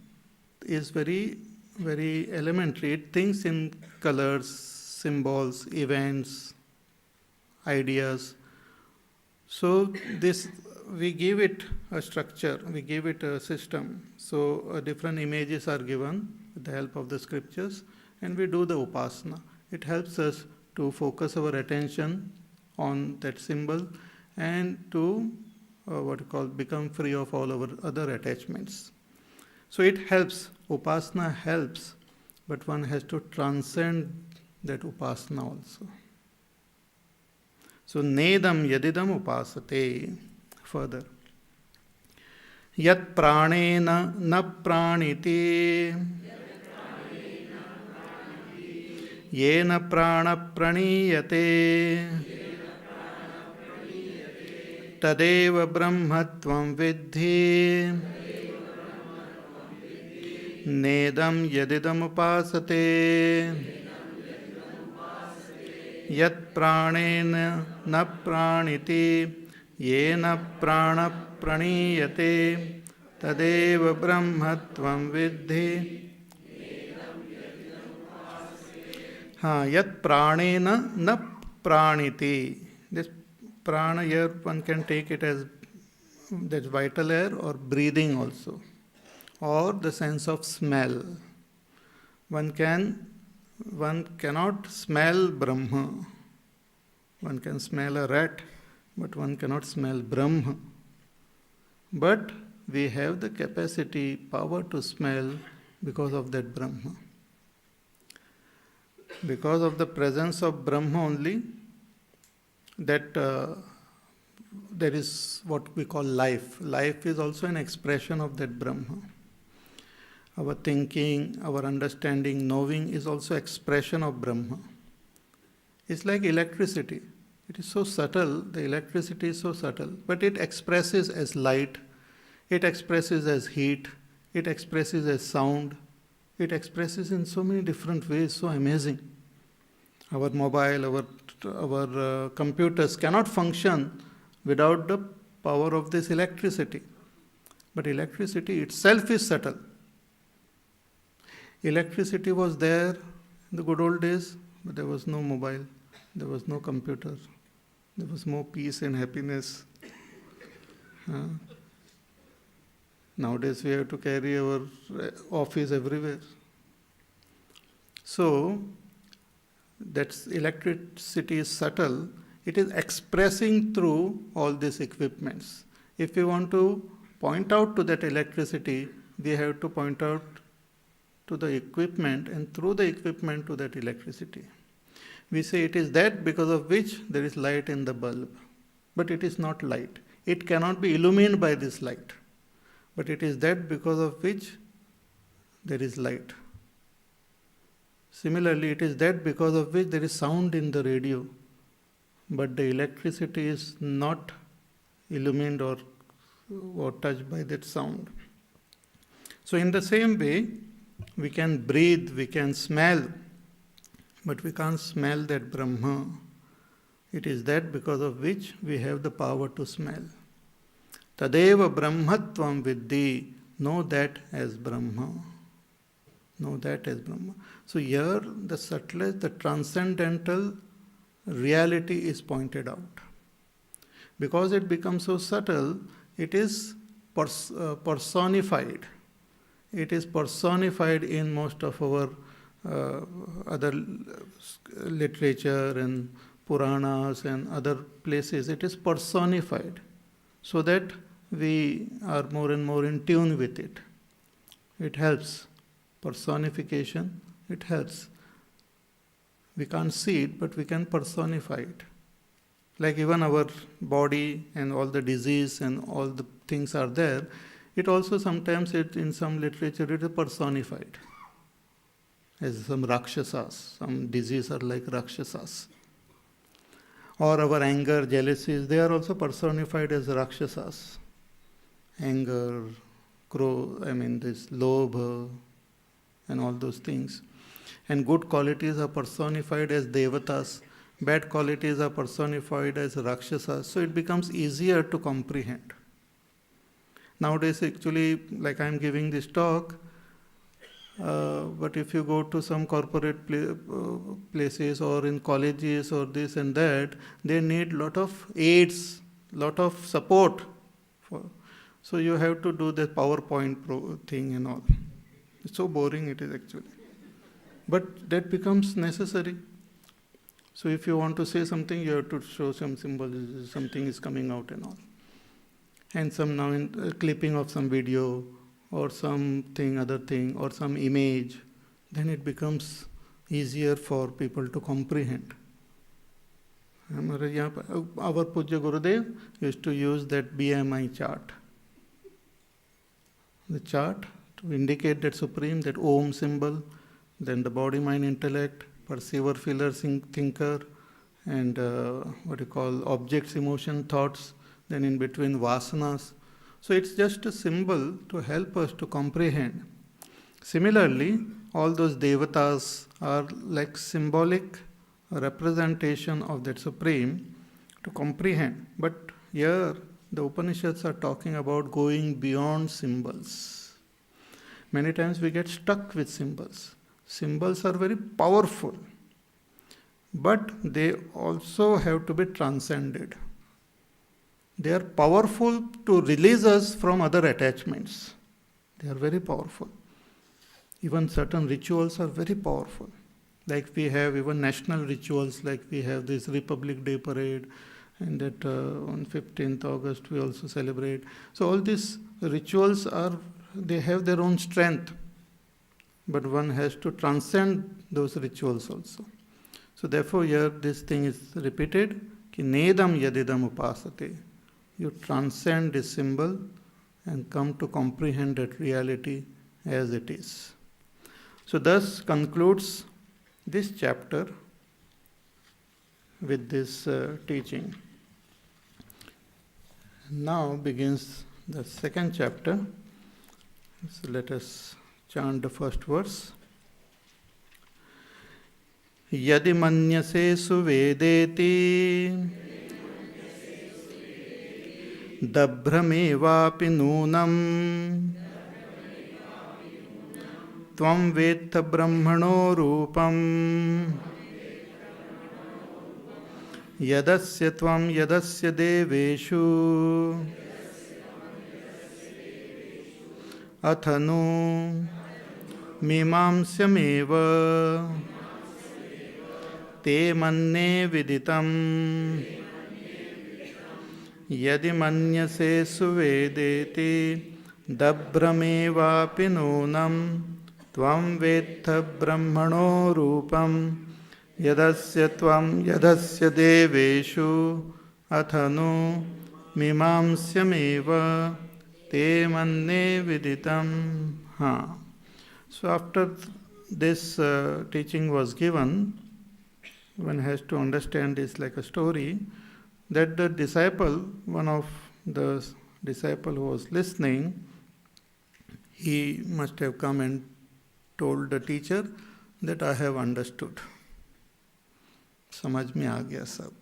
is very, very elementary. It thinks in colors, symbols, events, ideas. So this, we give it a structure, we give it a system. So different images are given with the help of the scriptures, and we do the upasana. It helps us to focus our attention on that symbol and to become free of all our other attachments. So it helps, upasana helps, but one has to transcend that upasana also. So nedam yadidam upasate. Further. Yat pranena na praniti. Yena prana praniyate. तदेव ब्रह्मत्वं विद्धि नेदं यदिदमुपासते यत् प्राणेन न प्राणिति येन प्राणः प्रणीयते तदेव ब्रह्मत्वं विद्धि. Yat pranena na praniti. This prana here one can take it as that's vital air or breathing also, or the sense of smell. One cannot smell Brahma. One can smell a rat, but one cannot smell Brahma. But we have the capacity, power to smell because of that Brahma. Because of the presence of Brahma only, that there is what we call life. Life is also an expression of that Brahma. Our thinking, our understanding, knowing is also expression of Brahma. It's like electricity. It is so subtle, the electricity is so subtle, but it expresses as light, it expresses as heat, it expresses as sound, it expresses in so many different ways, so amazing. Our mobile, our computers cannot function without the power of this electricity. But electricity itself is subtle. Electricity was there in the good old days, but there was no mobile, there was no computer, there was more peace and happiness. Nowadays we have to carry our office everywhere. So, that electricity is subtle, it is expressing through all these equipments. If we want to point out to that electricity, we have to point out to the equipment and through the equipment to that electricity. We say it is that because of which there is light in the bulb. But it is not light. It cannot be illumined by this light. But it is that because of which there is light. Similarly, it is that because of which there is sound in the radio. But the electricity is not illumined or touched by that sound. So in the same way, we can breathe, we can smell, but we can't smell that Brahma. It is that because of which we have the power to smell. Tadeva Brahmatvam Viddhi. Know that as Brahma. Know that as Brahma. So here the subtlest, the transcendental reality is pointed out. Because it becomes so subtle, it is personified. It is personified in most of our other literature and Puranas and other places. It is personified so that we are more and more in tune with it. It helps. Personification, it helps. We can't see it, but we can personify it. Like even our body and all the disease and all the things are there, it also sometimes, in some literature, it is personified. As some Rakshasas, some diseases are like Rakshasas. Or our anger, jealousies, they are also personified as Rakshasas. Anger, this lobha, and all those things. And good qualities are personified as devatas, bad qualities are personified as Rakshasas, so it becomes easier to comprehend. Nowadays, actually, like I am giving this talk, but if you go to some corporate places or in colleges or this and that, they need lot of aids, lot of support. So you have to do the PowerPoint thing and all. It's so boring it is actually. But that becomes necessary. So if you want to say something, you have to show some symbols, something is coming out and all. And some now clipping of some video or something, other thing, or some image, then it becomes easier for people to comprehend. Our Pujya Gurudev used to use that BMI chart. The chart to indicate that supreme, that Om symbol, then the body, mind, intellect, perceiver, feeler, thinker, and objects, emotion, thoughts. then in between vasanas. So it's just a symbol to help us to comprehend. Similarly, all those devatas are like symbolic representation of that Supreme to comprehend. But here the Upanishads are talking about going beyond symbols. Many times we get stuck with symbols. Symbols are very powerful, but they also have to be transcended. They are powerful to release us from other attachments. They are very powerful. Even certain rituals are very powerful. Like we have even national rituals, like we have this Republic Day parade, and that on 15th August we also celebrate. So all these rituals they have their own strength, but one has to transcend those rituals also. So therefore here this thing is repeated, ki nedam yadidam upasate. You transcend this symbol and come to comprehend that reality as it is. So thus concludes this chapter with this teaching. Now begins the second chapter. So let us chant the first verse. Yadi manyase suvedeti dabhramevapi nunam tvam vetha brahmano rupam yadasya tvam yadasya deveshu athanu mimamsyameva te manne viditam yadi manyase suvedeti dabhramevapi nunam tvam vetha brahmano rupam yadasya tvam yadasya deveshu athanu mimamsyameva te manne viditam. So after this teaching was given, one has to understand this like a story, that the disciple, one of the disciple who was listening, he must have come and told the teacher that I have understood. Samajh mein aa gaya sab.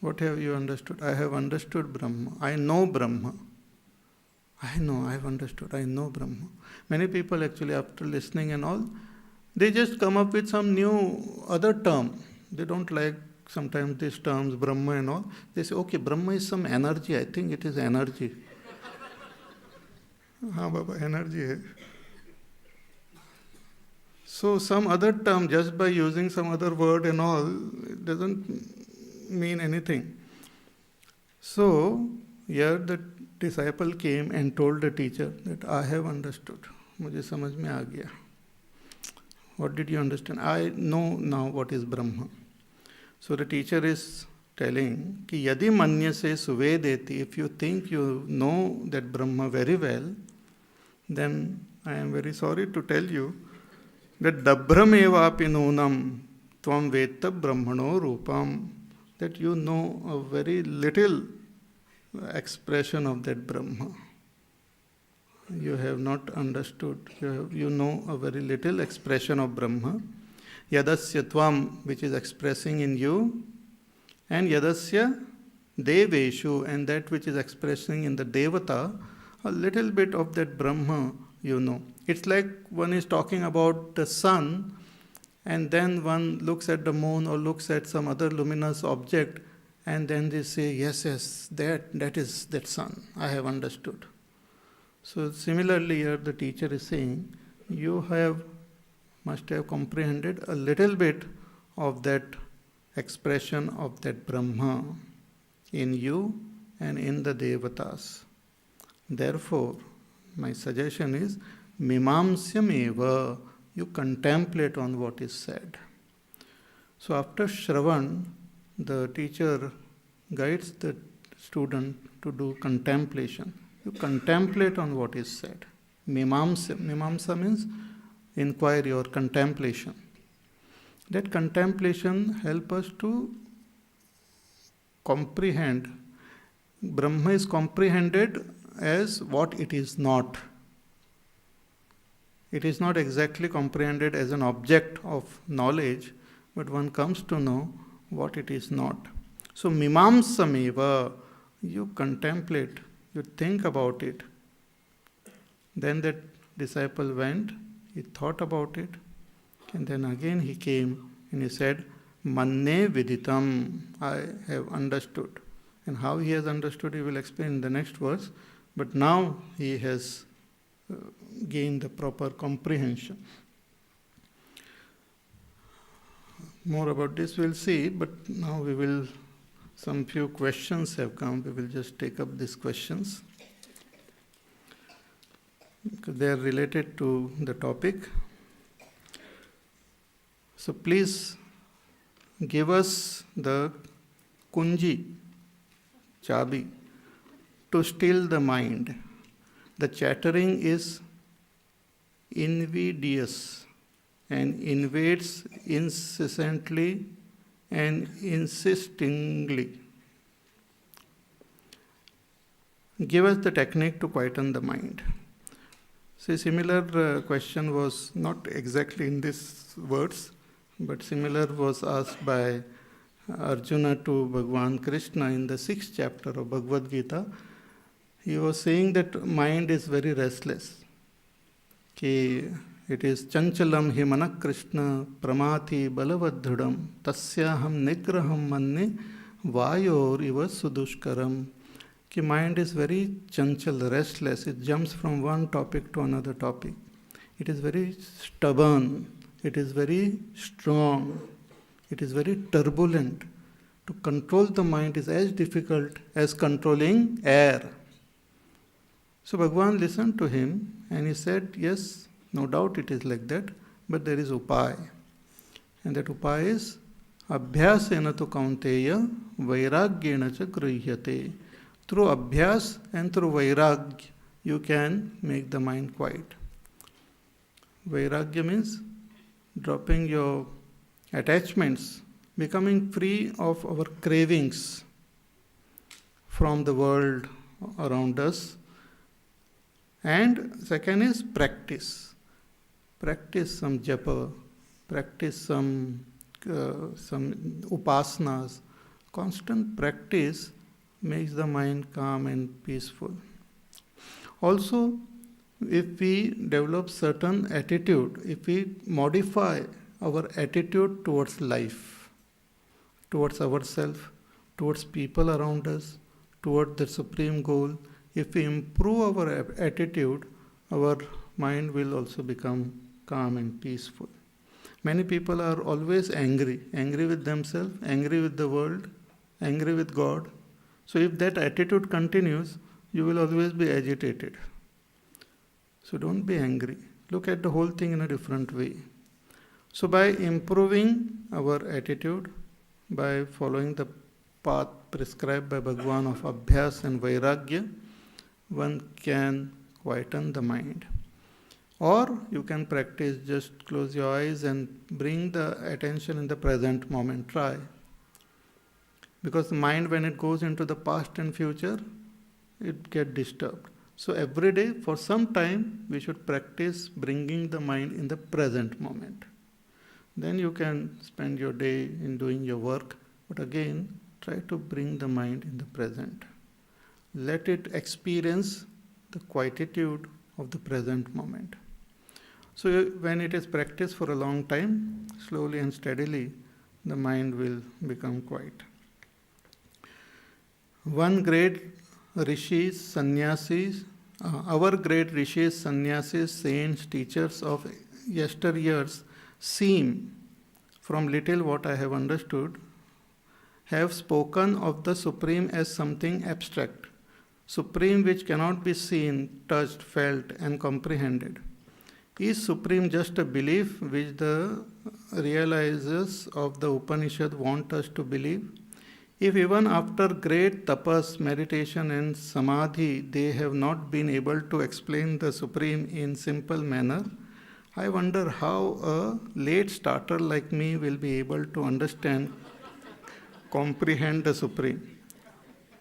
What have you understood? I have understood Brahma. I know Brahma. I have understood. I know Brahma. Many people actually after listening and all, they just come up with some new other term. They don't like sometimes these terms, Brahma and all. They say, okay, Brahma is some energy. I think it is energy. Baba, energy hai. So some other term, just by using some other word and all, it doesn't mean anything. So here the disciple came and told the teacher that I have understood. Mujhe samajh mein aa gaya. What did you understand? I know now what is Brahma. So the teacher is telling ki yadi manyase suvedeti, if you think you know that Brahma very well, then I am very sorry to tell you that dabhramevapi nunam tvam vetta brahmano rupam, that you know a very little expression of that Brahma. You have not understood, you know a very little expression of Brahma. Yadasya tvam, which is expressing in you, and yadasya deveshu, and that which is expressing in the devata, a little bit of that Brahma you know. It's like one is talking about the sun, and then one looks at the moon or looks at some other luminous object, and then they say, yes, that is that sun. I have understood. So similarly here the teacher is saying, you must have comprehended a little bit of that expression of that Brahma in you and in the Devatas. Therefore, my suggestion is, mimamsyam eva, you contemplate on what is said. So after Shravan, the teacher guides the student to do contemplation. You contemplate on what is said. Mimamsa means inquiry or contemplation. That contemplation helps us to comprehend Brahma is comprehended as what it is not. It is not exactly comprehended as an object of knowledge, but one comes to know what it is not. So, mimamsameva, you contemplate, you think about it. Then that disciple went, he thought about it, and then again he came and he said, Manne viditam, I have understood. And how he has understood, he will explain in the next verse. But now he has gained the proper comprehension. More about this we'll see, but now we will, some few questions have come. We will just take up these questions, because they are related to the topic. So please give us the kunji, chabi, to still the mind. The chattering is invidious and invades incessantly and insistingly. Give us the technique to quieten the mind. See, similar question was not exactly in these words, but similar was asked by Arjuna to Bhagwan Krishna in the 6th chapter of Bhagavad Gita. He was saying that mind is very restless. It is chanchalam hi manak Krishna pramati balavadhudam tasyaham nigraham manne vayor iva sudushkaram. Mind is very chanchal, restless. It jumps from one topic to another topic. It is very stubborn. It is very strong. It is very turbulent. To control the mind is as difficult as controlling air. So Bhagavan listened to him and he said, yes, no doubt it is like that, but there is upaya. And that upaya is abhyasena tu kaunteya vairagyena cha gruhyate. Through abhyas and through vairagya, you can make the mind quiet. Vairagya means dropping your attachments, becoming free of our cravings from the world around us. And second is practice. Practice some japa, practice some upasanas. Constant practice makes the mind calm and peaceful. Also, if we develop certain attitude, if we modify our attitude towards life, towards ourselves, towards people around us, towards the supreme goal, if we improve our attitude, our mind will also become calm and peaceful. Many people are always angry with themselves, angry with the world, angry with God. So if that attitude continues, you will always be agitated. So don't be angry. Look at the whole thing in a different way. So by improving our attitude, by following the path prescribed by Bhagavan of Abhyas and Vairagya, one can quieten the mind. Or you can practice, just close your eyes and bring the attention in the present moment. Try. Because the mind, when it goes into the past and future, it gets disturbed. So every day, for some time, we should practice bringing the mind in the present moment. Then you can spend your day in doing your work, but again, try to bring the mind in the present. Let it experience the quietude of the present moment. So when it is practiced for a long time, slowly and steadily, the mind will become quiet. One great rishis, sannyasis, our great rishis, sannyasis, saints, teachers of yesteryears seem, from little what I have understood, have spoken of the Supreme as something abstract, Supreme which cannot be seen, touched, felt and comprehended. Is Supreme just a belief which the realizers of the Upanishad want us to believe? If even after great tapas, meditation and samadhi, they have not been able to explain the Supreme in simple manner, I wonder how a late starter like me will be able to understand, comprehend the Supreme.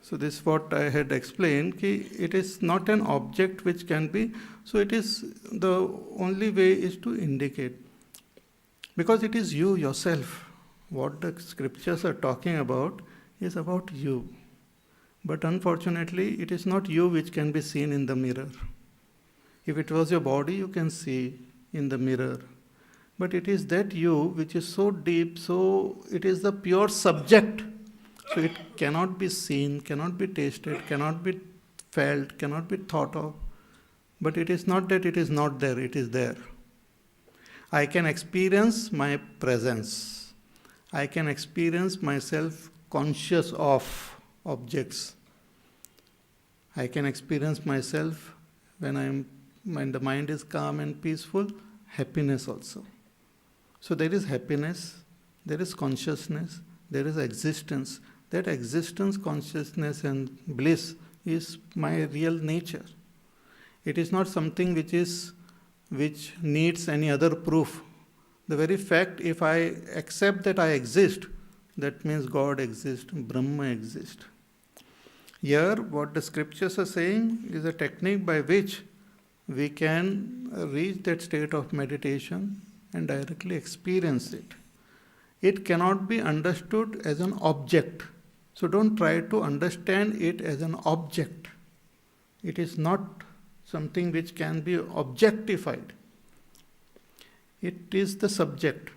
So this is what I had explained, ki it is not an object which can be, so it is, the only way is to indicate. Because it is you yourself. What the scriptures are talking about is about you. But unfortunately, it is not you which can be seen in the mirror. If it was your body, you can see in the mirror. But it is that you which is so deep, so it is the pure subject. So it cannot be seen, cannot be tasted, cannot be felt, cannot be thought of. But it is not that it is not there, it is there. I can experience my presence. I can experience myself conscious of objects. I can experience myself when the mind is calm and peaceful, happiness also. So there is happiness, there is consciousness, there is existence. That existence, consciousness and bliss is my real nature. It is not something which needs any other proof. The very fact, if I accept that I exist, that means God exists, Brahma exists. Here, what the scriptures are saying is a technique by which we can reach that state of meditation and directly experience it. It cannot be understood as an object. So don't try to understand it as an object. It is not something which can be objectified. It is the subject.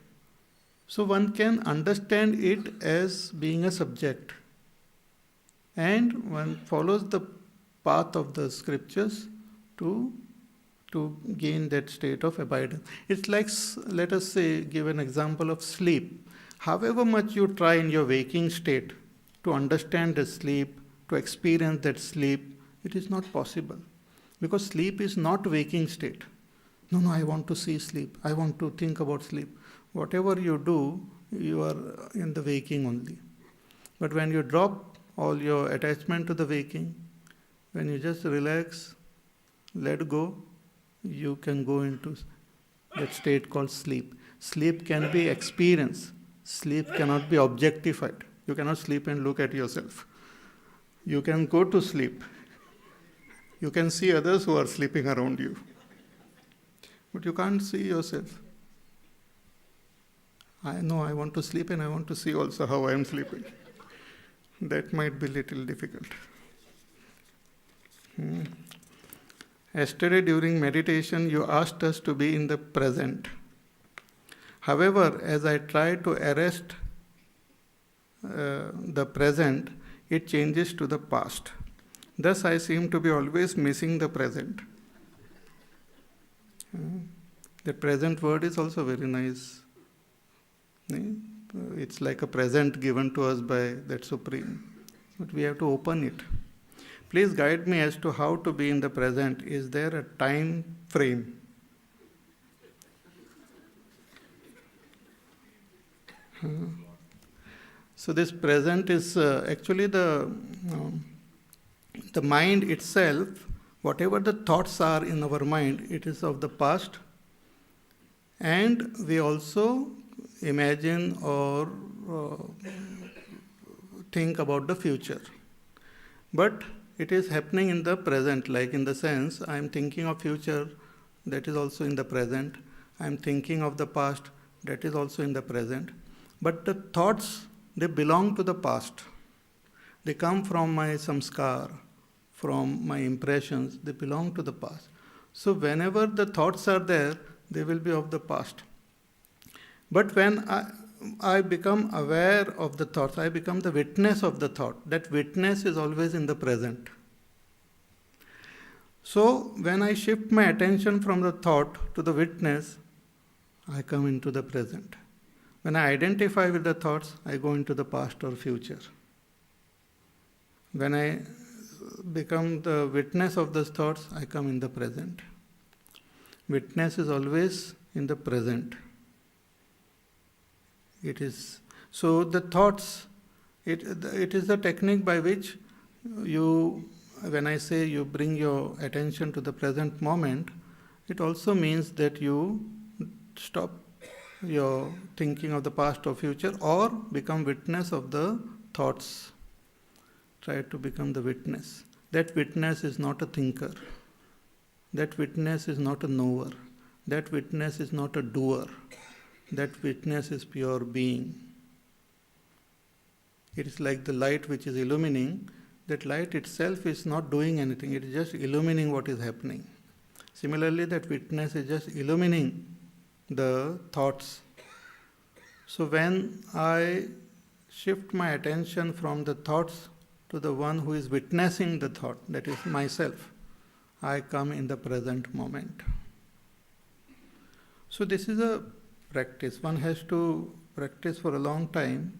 So one can understand it as being a subject. And one follows the path of the scriptures to gain that state of abidance. It's like, let us say, give an example of sleep. However much you try in your waking state to understand the sleep, to experience that sleep, it is not possible. Because sleep is not waking state. No, I want to see sleep. I want to think about sleep. Whatever you do, you are in the waking only. But when you drop all your attachment to the waking, when you just relax, let go, you can go into that state called sleep. Sleep can be experienced. Sleep cannot be objectified. You cannot sleep and look at yourself. You can go to sleep. You can see others who are sleeping around you. But you can't see yourself. I know I want to sleep and I want to see also how I am sleeping. That might be a little difficult. Yesterday during meditation, you asked us to be in the present. However, as I try to arrest the present, it changes to the past. Thus, I seem to be always missing the present. The present word is also very nice. It's like a present given to us by that Supreme. But we have to open it. Please guide me as to how to be in the present. Is there a time frame? So this present is actually the mind itself. Whatever the thoughts are in our mind, it is of the past. And we also imagine or think about the future. But it is happening in the present, like in the sense, I am thinking of future, that is also in the present. I am thinking of the past, that is also in the present. But the thoughts, they belong to the past. They come from my samskar, from my impressions, they belong to the past. So whenever the thoughts are there, they will be of the past. But when I become aware of the thoughts, I become the witness of the thought. That witness is always in the present. So when I shift my attention from the thought to the witness, I come into the present. When I identify with the thoughts, I go into the past or future. When I become the witness of those thoughts, I come in the present. Witness is always in the present. It is so the thoughts. It is the technique by which you, when I say you bring your attention to the present moment, it also means that you stop your thinking of the past or future, or become witness of the thoughts. try to become the witness. That witness is not a thinker. That witness is not a knower. That witness is not a doer. That witness is pure being. It is like the light which is illumining. That light itself is not doing anything. It is just illumining what is happening. Similarly, that witness is just illumining the thoughts. So when I shift my attention from the thoughts to the one who is witnessing the thought, that is myself, I come in the present moment. So this is a practice. One has to practice for a long time.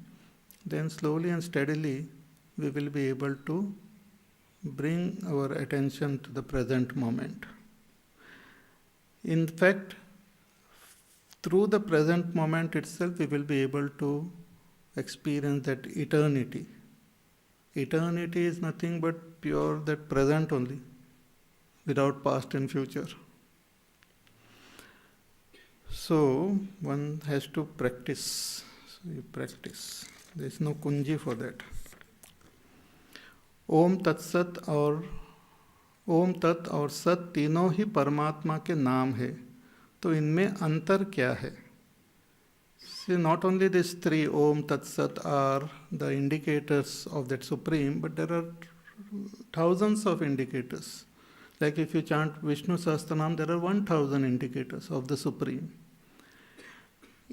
Then slowly and steadily we will be able to bring our attention to the present moment. In fact, through the present moment itself, we will be able to experience that eternity. Eternity is nothing but pure that present only, without past and future. So one has to practice. So you practice. There is no kunji for that. ओम तत्सत और ओम तत् और सत तीनों ही परमात्मा के नाम है, तो इनमें अंतर क्या है? See, not only these three Om Tat Sat are the indicators of that Supreme, but there are thousands of indicators. Like if you chant Vishnu Sahasranam, there are 1000 indicators of the Supreme.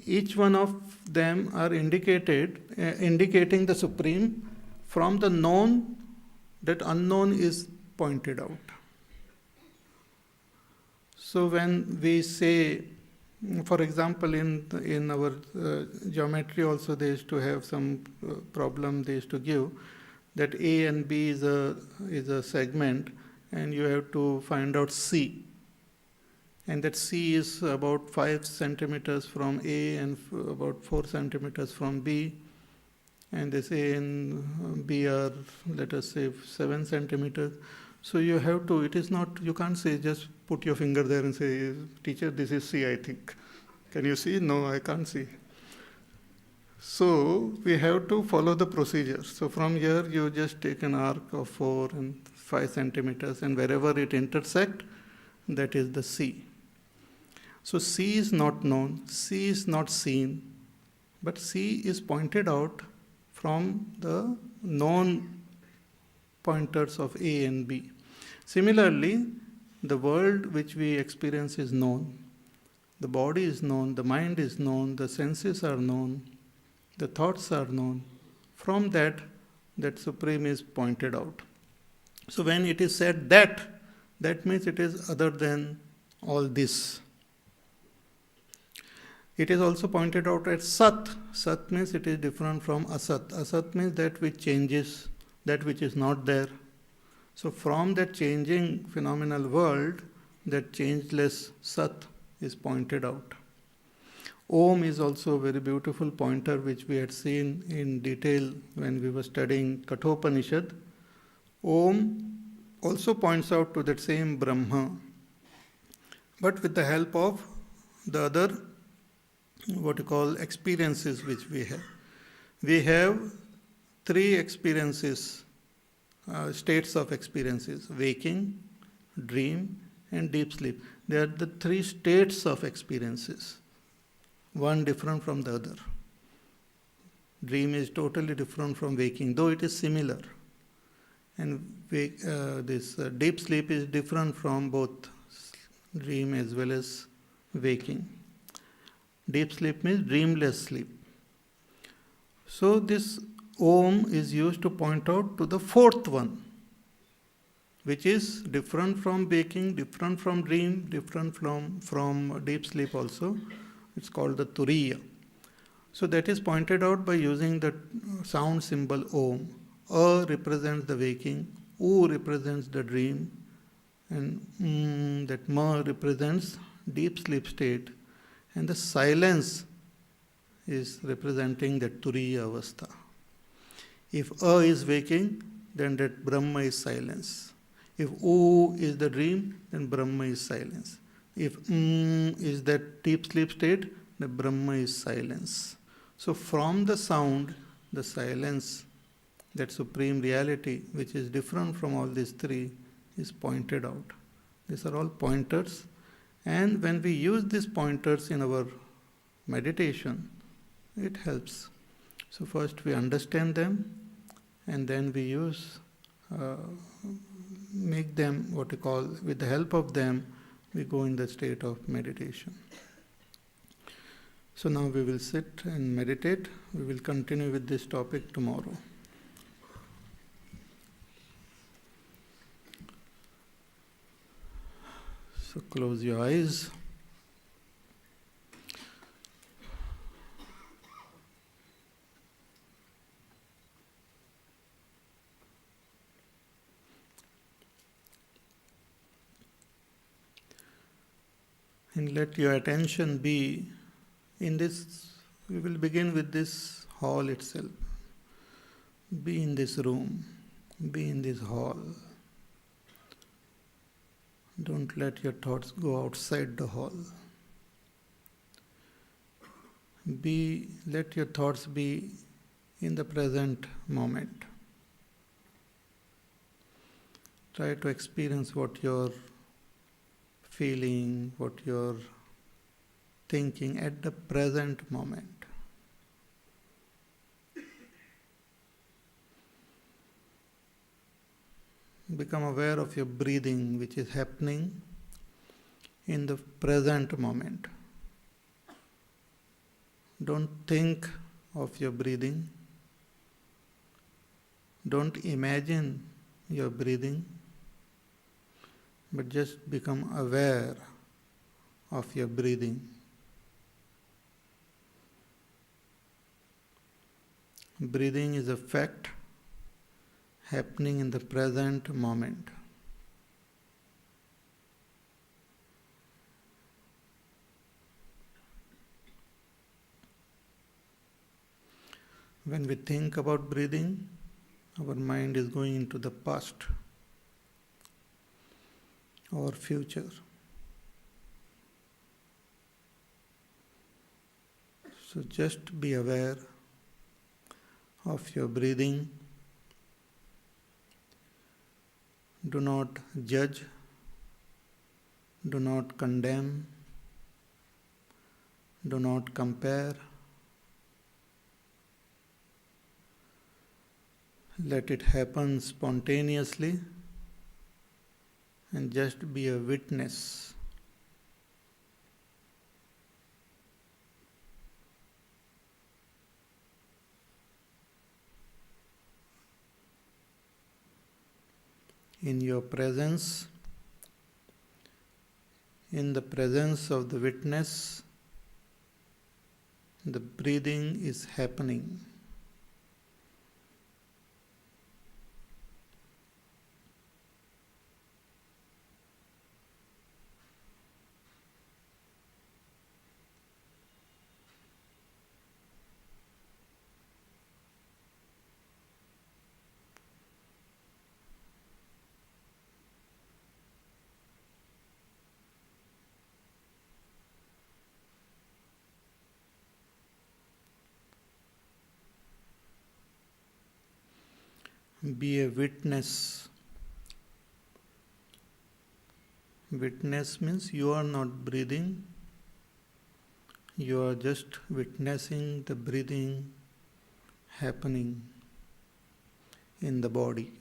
Each one of them are indicating the Supreme from the known. That unknown is pointed out. So when we say, for example, in our geometry also they used to have some problem they used to give, that A and B is a segment, and you have to find out C. And that C is about 5 centimeters from A and about 4 centimeters from B. And this A and B are, let us say, 7 centimeters. So you have to, it is not, you can't say, just put your finger there and say, teacher, this is C, I think. Can you see? No, I can't see. So we have to follow the procedure. So from here, you just take an arc of 4 and 5 centimeters, and wherever it intersects, that is the C. So C is not known, C is not seen, but C is pointed out from the known pointers of A and B. Similarly, the world which we experience is known. The body is known, the mind is known, the senses are known, the thoughts are known. From that Supreme is pointed out. So when it is said that means it is other than all this. It is also pointed out as Sat. Sat means it is different from Asat. Asat means that which changes, that which is not there. So from that changing phenomenal world, that changeless Sat is pointed out. Om is also a very beautiful pointer which we had seen in detail when we were studying Kathopanishad. Om also points out to that same Brahma, but with the help of the other what you call experiences which we have. We have 3 experiences, states of experiences: waking, dream, and deep sleep. They are the 3 states of experiences, one different from the other. Dream is totally different from waking, though it is similar. And this deep sleep is different from both dream as well as waking. Deep sleep means dreamless sleep. So this Om is used to point out to the 4th one, which is different from waking, different from dream, different from deep sleep also. It's called the Turiya. So that is pointed out by using the sound symbol Om. A represents the waking, U represents the dream, and that Ma represents deep sleep state. And the silence is representing that Turiya Avastha. If A is waking, then that Brahma is silence. If U is the dream, then Brahma is silence. If is that deep sleep state, the Brahma is silence. So from the sound, the silence that supreme reality, which is different from all these three, is pointed out. These are all pointers, and when we use these pointers in our meditation, it helps. So first we understand them, and then we make them what we call, with the help of them, we go in the state of meditation. So now we will sit and meditate. We will continue with this topic tomorrow. So close your eyes. And let your attention be in this. We will begin with this hall itself. Be in this room. Be in this hall. Don't let your thoughts go outside the hall. Let your thoughts be in the present moment. Try to experience what you're feeling, what you're thinking at the present moment. Become aware of your breathing, which is happening in the present moment. Don't think of your breathing. Don't imagine your breathing, but just become aware of your breathing. Breathing is a fact happening in the present moment. When we think about breathing, our mind is going into the past or future. So just be aware of your breathing. Do not judge. Do not condemn. Do not compare. Let it happen spontaneously and just be a witness. In your presence, in the presence of the witness, the breathing is happening. Be a witness. Witness means you are not breathing, you are just witnessing the breathing happening in the body.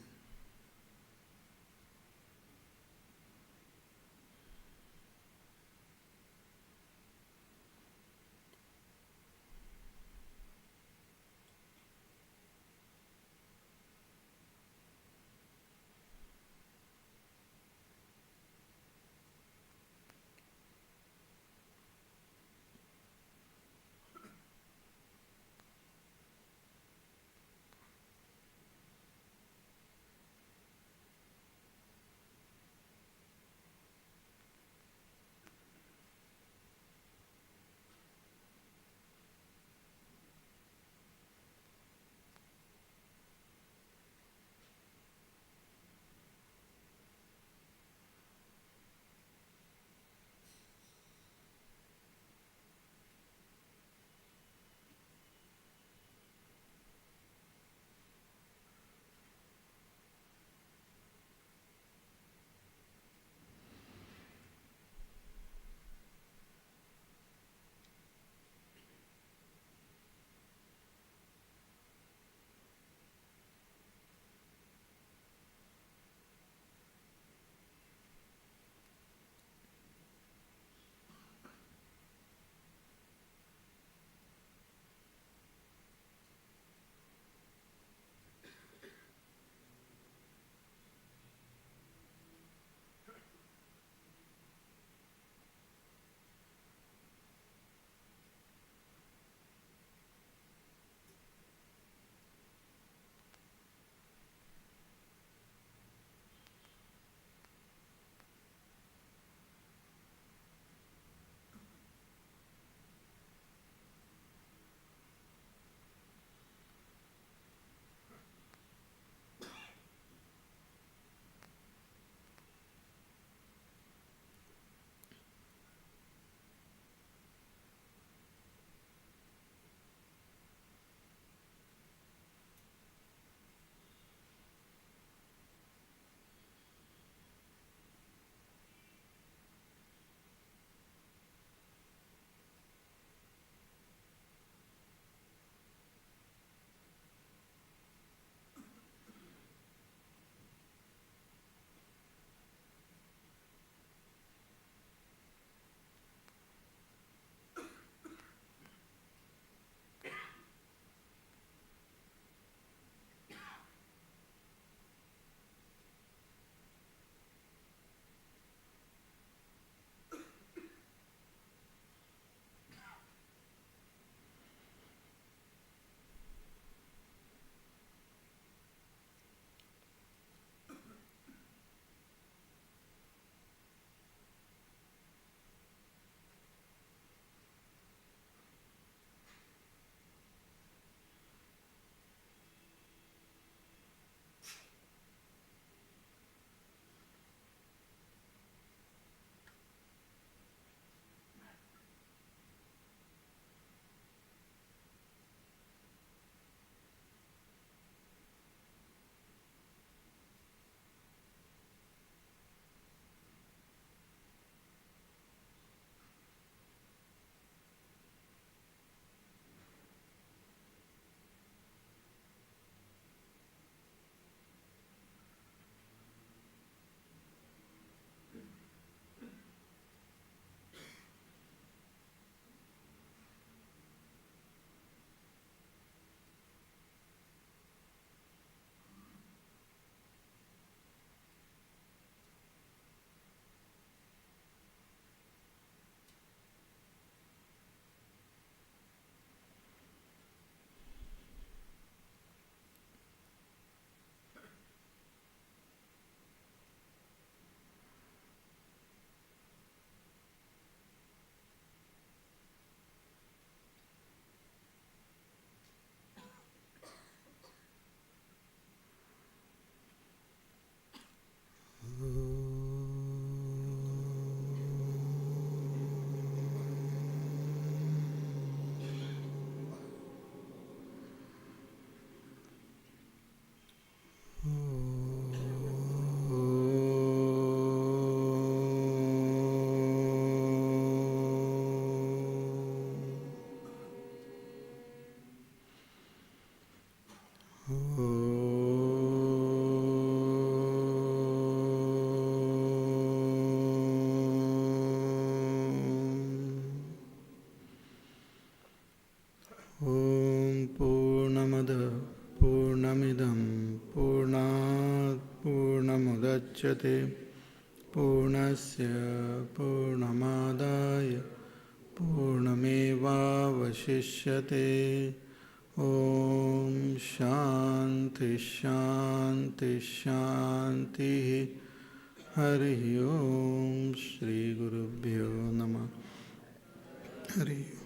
ॐ पूर्णमदः पूर्णमिदं पूर्णात् पूर्णमुदच्यते पूर्णस्य पूर्णमादाय पूर्णमेवावशिष्यते ॐ शान्ति शान्ति शान्तिः हरिः ॐ श्रीगुरुभ्यो नमः हरिः